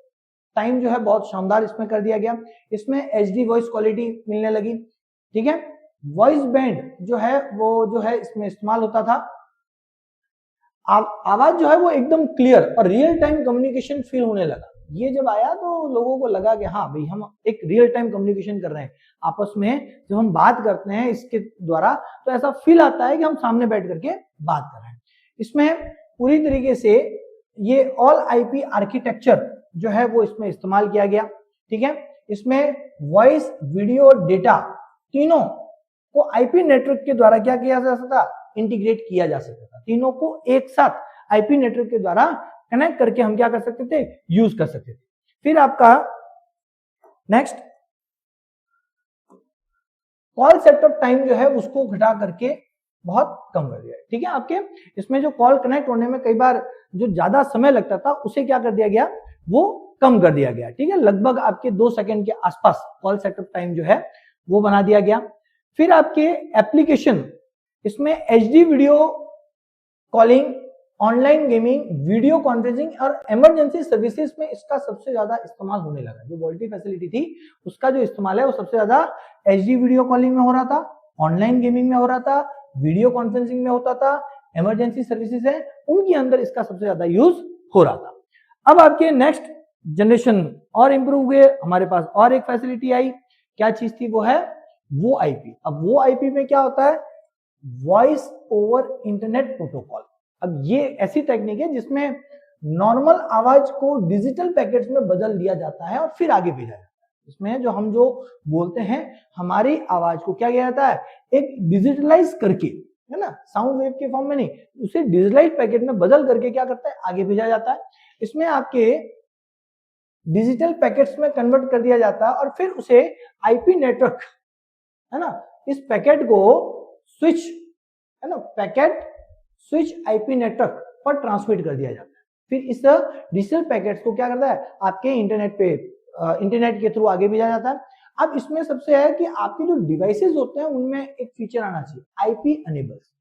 टाइम जो है बहुत शानदार इसमें कर दिया गया। इसमें HD वॉइस क्वालिटी मिलने लगी। ठीक है, वॉइस बैंड जो है वो जो है इसमें इस्तेमाल होता था। आवाज जो है वो एकदम क्लियर और रियल टाइम कम्युनिकेशन फील होने लगा। ये जब आया तो लोगों को लगा कि हाँ भाई हम एक रियल टाइम कम्युनिकेशन कर रहे हैं आपस में। जब हम बात करते हैं इसके द्वारा तो ऐसा फील आता है कि हम सामने बैठ करके बात कर रहे हैं। इसमें पूरी तरीके से ये ऑल IP आर्किटेक्चर जो है वो इसमें इस्तेमाल किया गया। ठीक है, इसमें वॉइस, वीडियो, डेटा तीनों को IP नेटवर्क के द्वारा क्या किया जा सकता था, इंटीग्रेट किया जा सकता था। तीनों को एक साथ IP नेटवर्क के द्वारा कनेक्ट करके हम क्या कर सकते थे, यूज कर सकते थे। फिर आपका नेक्स्ट कॉल सेटअप टाइम जो है उसको घटा करके बहुत कम कर दिया। ठीक है, आपके इसमें जो कॉल कनेक्ट होने में कई बार जो ज्यादा समय लगता था उसे क्या कर दिया गया, वो कम कर दिया गया। ठीक है, लगभग आपके 2 सेकंड के आसपास कॉल सेटअप टाइम जो है वो बना दिया गया। फिर आपके एप्लीकेशन, इसमें HD video calling online gaming, video conferencing और इमरजेंसी सर्विसेज में इसका सबसे ज्यादा इस्तेमाल होने लगा। जो वोल्टी फैसिलिटी थी उसका जो इस्तेमाल है वो सबसे ज्यादा एचडी वीडियो कॉलिंग में हो रहा था, ऑनलाइन गेमिंग में हो रहा था, वीडियो कॉन्फ्रेंसिंग में होता था, इमरजेंसी सर्विसेज है उनके अंदर इसका सबसे ज्यादा यूज हो रहा था। अब आपके नेक्स्ट जनरेशन और इंप्रूव हुए, हमारे पास और एक फैसिलिटी आई, क्या चीज थी वो है वो आईपी। अब वो आईपी में क्या होता है, वॉइस ओवर इंटरनेट प्रोटोकॉल। अब ये ऐसी टेक्निक है जिसमें नॉर्मल आवाज को डिजिटल पैकेट्स में बदल दिया जाता है और फिर आगे भेजा जाता है। इसमें जो हम जो बोलते हैं हमारी आवाज को क्या किया जाता है, एक डिजिटलाइज करके, है ना, साउंड वेव के फॉर्म में नहीं, उसे डिजिटलाइज पैकेट में बदल करके क्या करता है, आगे भेजा जाता है। इसमें आपके डिजिटल पैकेट्स में कन्वर्ट कर दिया जाता है और फिर उसे आईपी नेटवर्क, है ना, इस पैकेट को स्विच, है ना, पैकेट स्विच आईपी नेटवर्क पर ट्रांसमिट कर दिया जाता है। फिर इस डिजिटल पैकेट्स को क्या करता है, आपके इंटरनेट पे इंटरनेट के थ्रू आगे भेजा जाता है। अब इसमें सबसे है कि आपके जो डिवाइसेस होते हैं उनमें एक फीचर आना चाहिए, आईपी अनेबल्स।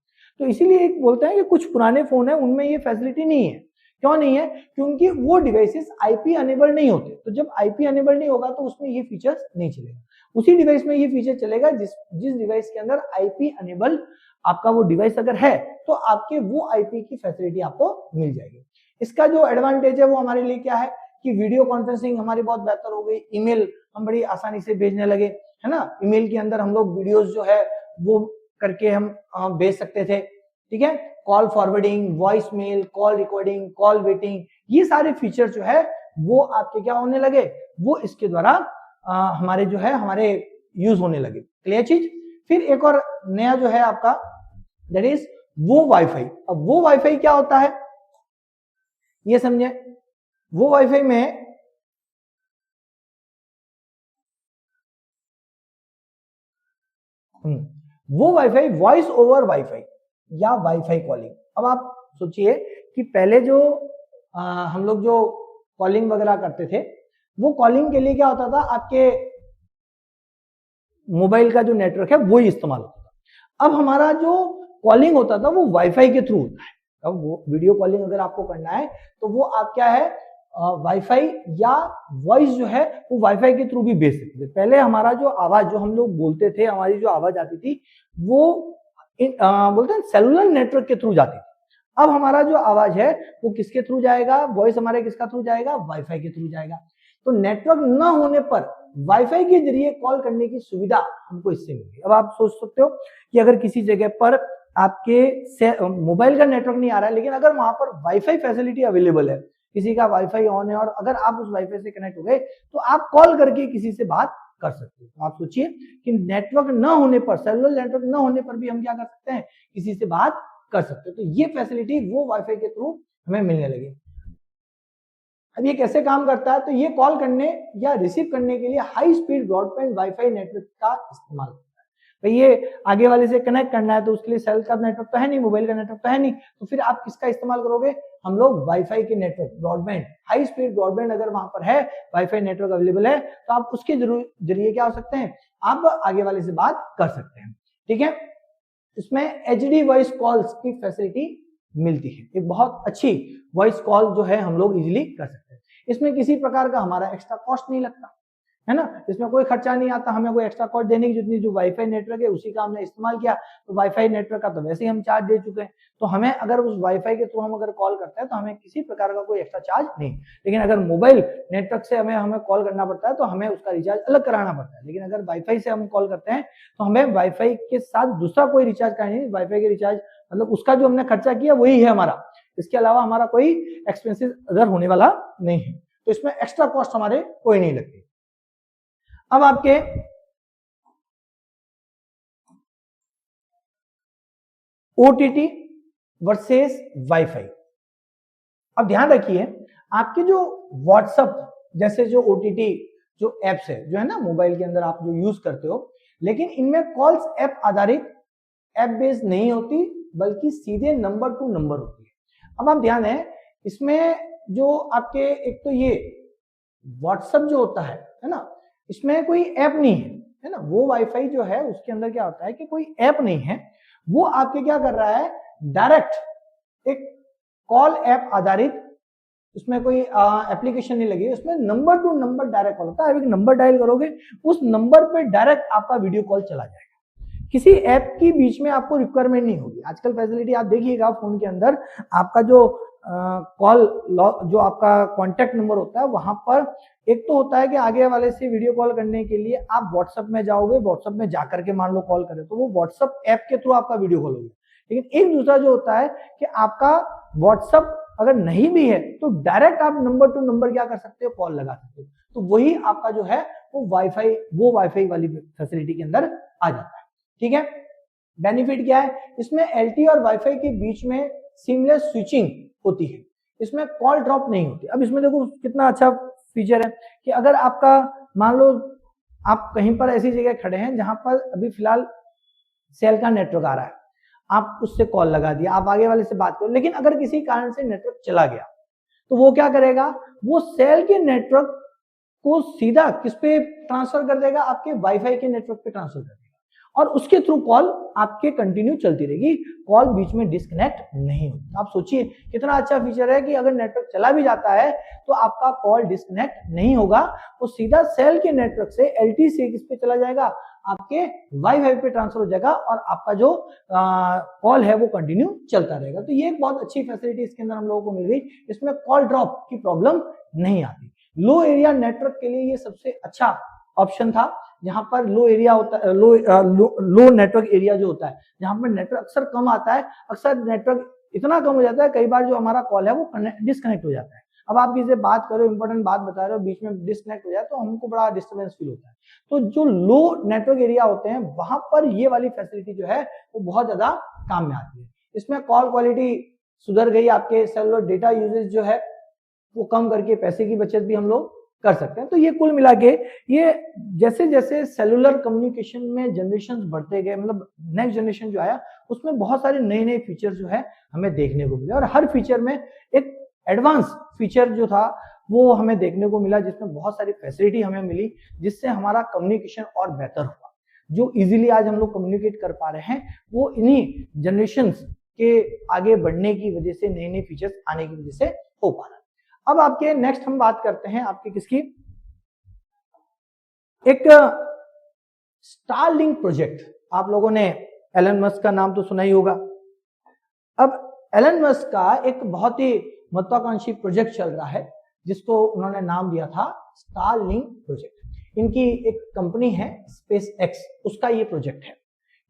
तो इसीलिए एक बोलते हैं कि कुछ पुराने फोन है उनमें ये फैसिलिटी नहीं है। क्यों नहीं है, क्योंकि वो डिवाइसेस आईपी अनेबल नहीं होते। तो जब आईपी अनेबल नहीं होगा तो उसमें ये फीचर्स नहीं चलेगा। उसी डिवाइस में ये फीचर चलेगा जिस डिवाइस के अंदर आईपी अनेबल आपका वो डिवाइस अगर है तो आपके वो आईपी की फैसिलिटी आपको मिल जाएगी। इसका जो एडवांटेज है वो हमारे लिए क्या है कि वीडियो कॉन्फ्रेंसिंग हमारी बहुत बेहतर हो गई, ईमेल हम बड़ी आसानी से भेजने लगे, है ना, ईमेल के अंदर हम लोग वीडियोस जो है वो करके हम भेज सकते थे, ठीक है। Call forwarding, voice mail, call recording, call waiting, ये सारे फीचर जो है वो आपके क्या होने लगे, वो इसके द्वारा हमारे जो है हमारे यूज होने लगे। क्लियर चीज। फिर एक और नया जो है आपका दैट इज वो वाईफाई। अब वो वाईफाई क्या होता है ये समझे। वो वाईफाई में वो वाईफाई वॉइस ओवर वाईफाई या वाईफाई कॉलिंग। अब आप सोचिए कि पहले जो हम लोग जो कॉलिंग वगैरह करते थे वो कॉलिंग के लिए क्या होता था, आपके मोबाइल का जो नेटवर्क है वो ही इस्तेमाल होता था। अब हमारा जो कॉलिंग होता था वो वाईफाई के थ्रू होता है। अब वो वीडियो कॉलिंग अगर आपको करना है तो वो आप क्या है वाईफाई या वॉइस जो है वो वाईफाई के थ्रू भी भेज सकते थे। पहले हमारा जो आवाज जो हम लोग बोलते थे, हमारी जो आवाज आती थी वो बोलते हैं सेलुलर नेटवर्क के थ्रू जाती थी। अब हमारा जो आवाज है वो किसके थ्रू जाएगा, वॉइस हमारे किसका थ्रू जाएगा, वाईफाई के थ्रू जाएगा। तो नेटवर्क न होने पर वाईफाई के जरिए कॉल करने की सुविधा हमको इससे मिली। अब आप सोच सकते हो कि अगर किसी जगह पर आपके मोबाइल का नेटवर्क नहीं आ रहा है लेकिन अगर वहां पर वाईफाई फैसिलिटी अवेलेबल है, किसी का वाईफाई ऑन है और अगर आप उस वाईफाई से कनेक्ट हो गए तो आप कॉल करके किसी से बात कर सकते हो। आप सोचिए कि नेटवर्क न होने पर, सेलुलर नेटवर्क न होने पर भी हम क्या कर सकते हैं, किसी से बात कर सकते हो। तो ये फैसिलिटी वो वाईफाई के थ्रू हमें मिलने लगी। अब ये कैसे काम करता है, तो ये कॉल करने या रिसीव करने के लिए high speed broadband wifi network का इस्तेमाल करता है। तो ये आगे वाले से कनेक्ट करना है तो उसके लिए सेल का नेटवर्क तो है नहीं, मोबाइल का नेटवर्क तो है नहीं, तो फिर आप किसका इस्तेमाल करोगे, हम लोग वाईफाई के network, broadband, high speed broadband अगर वहां पर है, वाईफाई नेटवर्क अवेलेबल है तो आप उसके जरिए क्या हो सकते हैं, आप आगे वाले से बात कर सकते हैं। ठीक है। इसमें एचडी वॉइस कॉल्स की फैसिलिटी मिलती है, एक बहुत अच्छी वॉइस कॉल जो है हम लोग इजीली कर सकते हैं। इसमें किसी प्रकार का हमारा एक्स्ट्रा कॉस्ट नहीं लगता, है ना, इसमें कोई खर्चा नहीं आता हमें कोई एक्स्ट्रा कॉस्ट देने की, जितनी जो वाईफाई नेटवर्क है उसी का हमने इस्तेमाल किया, तो वाईफाई नेटवर्क का तो वैसे ही हम चार्ज दे चुके हैं, तो हमें अगर उस वाईफाई के थ्रू हम अगर कॉल करते हैं तो हमें किसी प्रकार का कोई एक्स्ट्रा चार्ज नहीं। लेकिन अगर मोबाइल नेटवर्क से हमें कॉल करना पड़ता है तो हमें उसका रिचार्ज अलग कराना पड़ता है। लेकिन अगर वाईफाई से हम कॉल करते हैं तो हमें वाईफाई के साथ दूसरा कोई रिचार्ज करना नहीं, वाईफाई के रिचार्ज मतलब उसका जो हमने खर्चा किया वही है हमारा, इसके अलावा हमारा कोई एक्सपेंसेस अदर होने वाला नहीं है, तो इसमें एक्स्ट्रा कॉस्ट हमारे कोई नहीं लगती। अब आपके ओटीटी वर्सेस वाईफाई। अब ध्यान रखिए आपके जो व्हाट्सएप जैसे जो ओटीटी जो एप्स है जो है ना मोबाइल के अंदर आप जो यूज करते हो, लेकिन इनमें कॉल्स ऐप आधारित ऐप बेस्ड नहीं होती बल्कि सीधे नंबर टू नंबर होती है। अब आप ध्यान है इसमें जो आपके एक तो ये व्हाट्सएप जो होता है ना, इसमें कोई ऐप नहीं है ना, वो वाईफाई जो है उसके अंदर क्या होता है कि कोई ऐप नहीं है, वो आपके क्या कर रहा है डायरेक्ट एक कॉल ऐप आधारित, उसमें कोई एप्लीकेशन नहीं लगी, उसमें number two number direct call होता है। आप एक नंबर डायल करोगे, उस नंबर पे डायरेक्ट आपका वीडियो कॉल चला जाएगा, किसी ऐप की बीच में आपको रिक्वायरमेंट नहीं होगी। आजकल फैसिलिटी आप देखिएगा फोन के अंदर, आपका जो कॉल जो आपका कॉन्टेक्ट नंबर होता है वहां पर एक तो होता है कि आगे वाले से वीडियो कॉल करने के लिए आप व्हाट्सएप में जाओगे, व्हाट्सएप में जाकर के मान लो कॉल करें तो वो व्हाट्सएप ऐप के थ्रू आपका वीडियो कॉल होगी। लेकिन एक दूसरा जो होता है कि आपका व्हाट्सएप अगर नहीं भी है तो डायरेक्ट आप नंबर टू नंबर क्या कर सकते हो, कॉल लगा सकते हो। तो वही आपका जो है वो वाईफाई वाली फैसिलिटी के अंदर आ जाता है। ठीक है, बेनिफिट क्या है इसमें, एलटी और वाईफाई के बीच में सीमलेस स्विचिंग होती है, इसमें कॉल ड्रॉप नहीं होती। अब इसमें देखो कितना अच्छा फीचर है कि अगर आपका मान लो आप कहीं पर ऐसी जगह खड़े हैं जहां पर अभी फिलहाल सेल का नेटवर्क आ रहा है, आप उससे कॉल लगा दिया, आप आगे वाले से बात करो, लेकिन अगर किसी कारण से नेटवर्क चला गया तो वो क्या करेगा, वो सेल के नेटवर्क को सीधा किस पे ट्रांसफर कर देगा, आपके वाईफाई के नेटवर्क पे ट्रांसफर कर देगा और उसके थ्रू कॉल आपके कंटिन्यू चलती रहेगी, कॉल बीच में डिस्कनेक्ट नहीं होती। आप सोचिए कितना अच्छा फीचर है कि अगर नेटवर्क चला भी जाता है तो आपका कॉल डिस्कनेक्ट नहीं होगा, वो सीधा सेल के नेटवर्क से एलटी से किस पे चला जाएगा, आपके वाईफाई पे ट्रांसफर हो जाएगा और आपका जो कॉल है वो कंटिन्यू चलता रहेगा। तो ये एक बहुत अच्छी फैसिलिटी इसके अंदर हम लोगों को मिल गई, इसमें कॉल ड्रॉप की प्रॉब्लम नहीं आती। लो एरिया नेटवर्क के लिए ये सबसे अच्छा ऑप्शन था, जहां पर लो एरिया होता है, लो नेटवर्क एरिया जो होता है, जहां पर नेटवर्क अक्सर कम आता है, अक्सर नेटवर्क इतना कम हो जाता है, कई बार जो हमारा कॉल है वो डिस्कनेक्ट हो जाता है। अब आप किसी से बात करो, इंपॉर्टेंट बात बता रहे हो, बीच में डिस्कनेक्ट हो जाए तो हमको बड़ा डिस्टर्बेंस फील होता है। तो जो लो नेटवर्क एरिया होते हैं वहां पर ये वाली फैसिलिटी जो है वो बहुत ज्यादा काम में आती है। इसमें कॉल क्वालिटी सुधर गई, आपके सेलुलर डेटा यूजेज जो है वो कम करके पैसे की बचत भी हम लोग कर सकते हैं। तो ये कुल मिला के ये जैसे जैसे सेलुलर कम्युनिकेशन में जनरेशन बढ़ते गए, मतलब नेक्स्ट जनरेशन जो आया उसमें बहुत सारे नए नए फीचर जो है हमें देखने को मिले और हर फीचर में एक एडवांस फीचर जो था वो हमें देखने को मिला, जिसमें बहुत सारी फैसिलिटी हमें मिली, जिससे हमारा कम्युनिकेशन और बेहतर हुआ। जो इजीली आज हम लोग कम्युनिकेट कर पा रहे हैं वो इन्हीं जनरेशंस के आगे बढ़ने की वजह से, नए नए फीचर्स आने की वजह से हो पा रहा है। अब आपके नेक्स्ट हम बात करते हैं आपके किसकी, एक स्टारलिंक प्रोजेक्ट। आप लोगों ने एलन मस्क का नाम तो सुना ही होगा। अब एलन मस्क का एक बहुत ही महत्वाकांक्षी प्रोजेक्ट चल रहा है जिसको उन्होंने नाम दिया था स्टारलिंक प्रोजेक्ट। इनकी एक कंपनी है स्पेस एक्स, उसका ये प्रोजेक्ट है।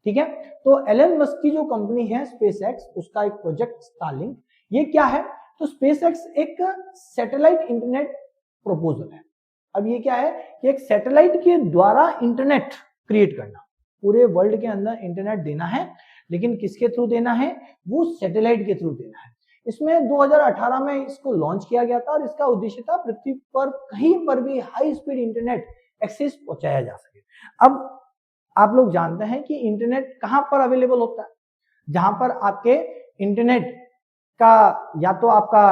ठीक है, तो एलन मस्क की जो कंपनी है स्पेस एक्स, उसका एक प्रोजेक्ट स्टारलिंक। ये क्या है, तो स्पेस एक्स एक सैटेलाइट इंटरनेट प्रपोजल है। अब ये क्या है कि एक सैटेलाइट के द्वारा इंटरनेट क्रिएट करना, पूरे वर्ल्ड के अंदर इंटरनेट देना है, लेकिन किसके थ्रू देना है, वो सैटेलाइट के थ्रू देना है। इसमें 2018 में इसको लॉन्च किया गया था और इसका उद्देश्य था पृथ्वी पर कहीं पर भी हाई स्पीड इंटरनेट एक्सेस पहुंचाया जा सके। अब आप लोग जानते हैं कि इंटरनेट कहां पर अवेलेबल होता है, जहां पर आपके इंटरनेट का या तो आपका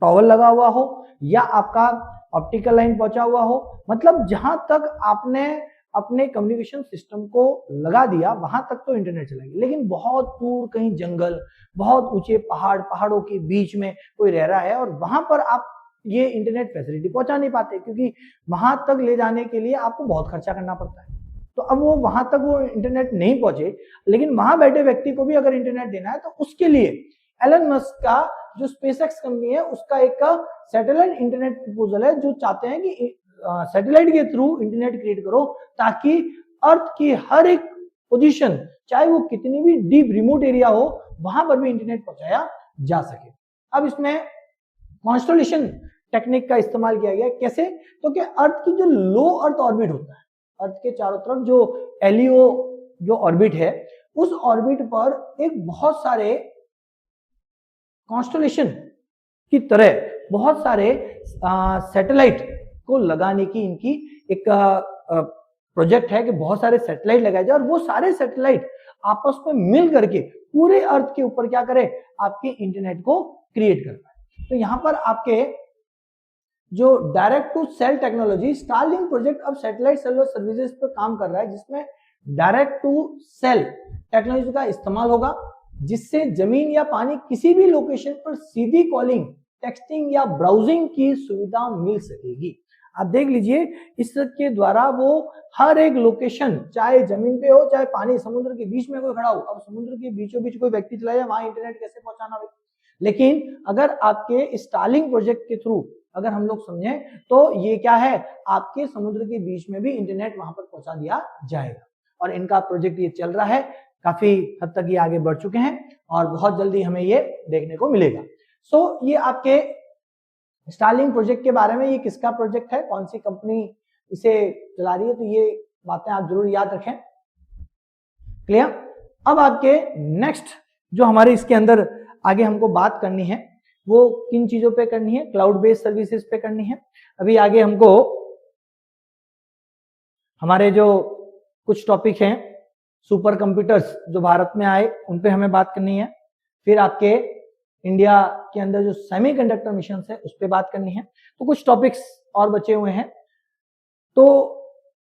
टॉवर लगा हुआ हो या आपका ऑप्टिकल लाइन पहुंचा हुआ हो, मतलब जहां तक आपने अपने कम्युनिकेशन सिस्टम को लगा दिया वहां तक तो इंटरनेट चलेगी। लेकिन बहुत दूर कहीं जंगल, बहुत ऊंचे पहाड़ों के बीच में कोई रह रहा है और वहां पर आप ये इंटरनेट फैसिलिटी पहुंचा नहीं पाते, क्योंकि वहां तक ले जाने के लिए आपको बहुत खर्चा करना पड़ता है। तो अब वो वहां तक वो इंटरनेट नहीं पहुंचे, लेकिन वहां बैठे व्यक्ति को भी अगर इंटरनेट देना है तो उसके लिए एलन मस्क का जो स्पेसएक्स कंपनी है उसका एक सैटेलाइट इंटरनेट प्रपोजल है, जो चाहते हैं कि सैटेलाइट के थ्रू इंटरनेट क्रिएट करो ताकि अर्थ की हर एक पोजीशन, चाहे वो कितनी भी डीप रिमोट एरिया हो, वहां पर भी इंटरनेट पहुंचाया जा सके। अब इसमें कॉन्स्टलेशन टेक्निक का इस्तेमाल किया गया। कैसे, तो कि अर्थ की जो लो अर्थ ऑर्बिट होता है, अर्थ के चारों तरफ जो एलईओ जो ऑर्बिट है, उस ऑर्बिट पर एक बहुत सारे कॉन्स्टलेशन की तरह बहुत सारे सैटेलाइट को लगाने की इनकी एक प्रोजेक्ट है कि बहुत सारे सैटेलाइट लगाए जाए और वो सारे सैटेलाइट आपस में मिल करके पूरे अर्थ के ऊपर क्या करे, आपके इंटरनेट को क्रिएट कर पाए। तो यहां पर आपके जो direct to cell technology Starlink project अब सैटेलाइट सेलुलर सर्विसेज पर काम कर रहा है, जिसमें डायरेक्ट टू सेल टेक्नोलॉजी का इस्तेमाल होगा। जिससे जमीन या पानी किसी भी लोकेशन पर सीधी कॉलिंग, टेक्सटिंग या ब्राउजिंग की सुविधा मिल सकेगी। आप देख लीजिए, इस के द्वारा वो हर एक लोकेशन, चाहे जमीन पे हो चाहे पानी समुद्र के बीच में कोई खड़ा हो, अब समुद्र के बीचों बीच कोई व्यक्ति चला जाए, वहां इंटरनेट कैसे पहुंचाना भाई। लेकिन अगर आपके स्टारलिंक प्रोजेक्ट के थ्रू अगर हम लोग समझें तो ये क्या है, आपके समुद्र के बीच में भी इंटरनेट वहां पर पहुंचा दिया जाएगा। और इनका प्रोजेक्ट ये चल रहा है, काफी हद तक ये आगे बढ़ चुके हैं और बहुत जल्दी हमें ये देखने को मिलेगा। सो ये आपके स्टारलिंक प्रोजेक्ट के बारे में, ये किसका प्रोजेक्ट है, कौन सी कंपनी इसे चला रही है, तो ये बातें आप जरूर याद रखें। क्लियर। अब आपके नेक्स्ट जो हमारे इसके अंदर आगे हमको बात करनी है वो किन चीजों पे करनी है, क्लाउड बेस्ड सर्विसेज पे करनी है। अभी आगे हमको हमारे जो कुछ टॉपिक हैं, सुपर कंप्यूटर्स जो भारत में आए उन पे हमें बात करनी है। फिर आपके इंडिया के अंदर जो सेमीकंडक्टर मिशन है उस पर बात करनी है। तो कुछ टॉपिक्स और बचे हुए हैं, तो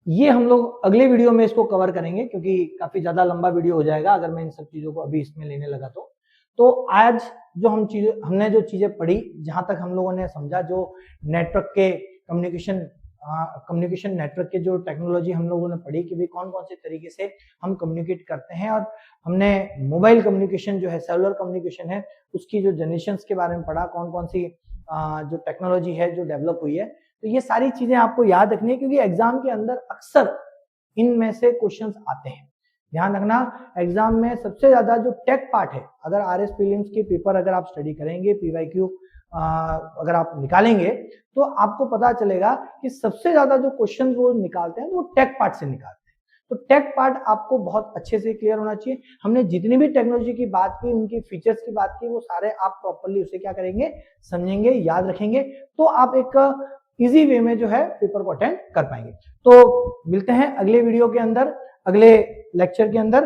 ये हम लोग अगले वीडियो में इसको कवर करेंगे, क्योंकि काफी ज्यादा लंबा वीडियो हो जाएगा अगर मैं इन सब चीजों को अभी इसमें लेने लगा तो आज जो हमने जो चीजें पढ़ी, जहां तक हम लोगों ने समझा, जो नेटवर्क के कम्युनिकेशन नेटवर्क के जो टेक्नोलॉजी हम लोगों ने पढ़ी कि भाई कौन कौन से तरीके से हम कम्युनिकेट करते हैं, और हमने मोबाइल कम्युनिकेशन जो है, सेलुलर कम्युनिकेशन है, उसकी जो जनरेशंस के बारे में पढ़ा, कौन कौन सी जो टेक्नोलॉजी है जो डेवलप हुई है। तो ये सारी चीजें आपको याद रखनी है, क्योंकि एग्जाम के अंदर अक्सर इनमें से क्वेश्चंस आते हैं। ध्यान रखना, एग्जाम में सबसे ज्यादा जो टेक पार्ट है, अगर आरएस प्रीलिम्स के पेपर अगर आप स्टडी करेंगे, पीवाईक्यू अगर आप निकालेंगे, तो आपको पता चलेगा कि सबसे ज्यादा जो क्वेश्चन वो निकालते हैं वो टेक पार्ट से निकालते हैं। तो टेक पार्ट आपको बहुत अच्छे से क्लियर होना चाहिए। हमने जितनी भी टेक्नोलॉजी की बात की, उनकी फीचर्स की बात की, वो सारे आप प्रॉपर्ली उसे क्या करेंगे, समझेंगे, याद रखेंगे, तो आप एक इजी वे में जो है पेपर को अटेंड कर पाएंगे। तो मिलते हैं अगले वीडियो के अंदर, अगले लेक्चर के अंदर।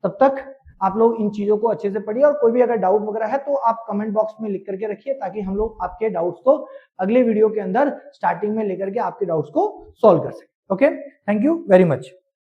तब तक आप लोग इन चीजों को अच्छे से पढ़िए, और कोई भी अगर डाउट वगैरह है तो आप कमेंट बॉक्स में लिख करके रखिए, ताकि हम लोग आपके डाउट्स को अगले वीडियो के अंदर स्टार्टिंग में लेकर के आपके डाउट्स को सॉल्व कर सकें। Okay, thank you very much.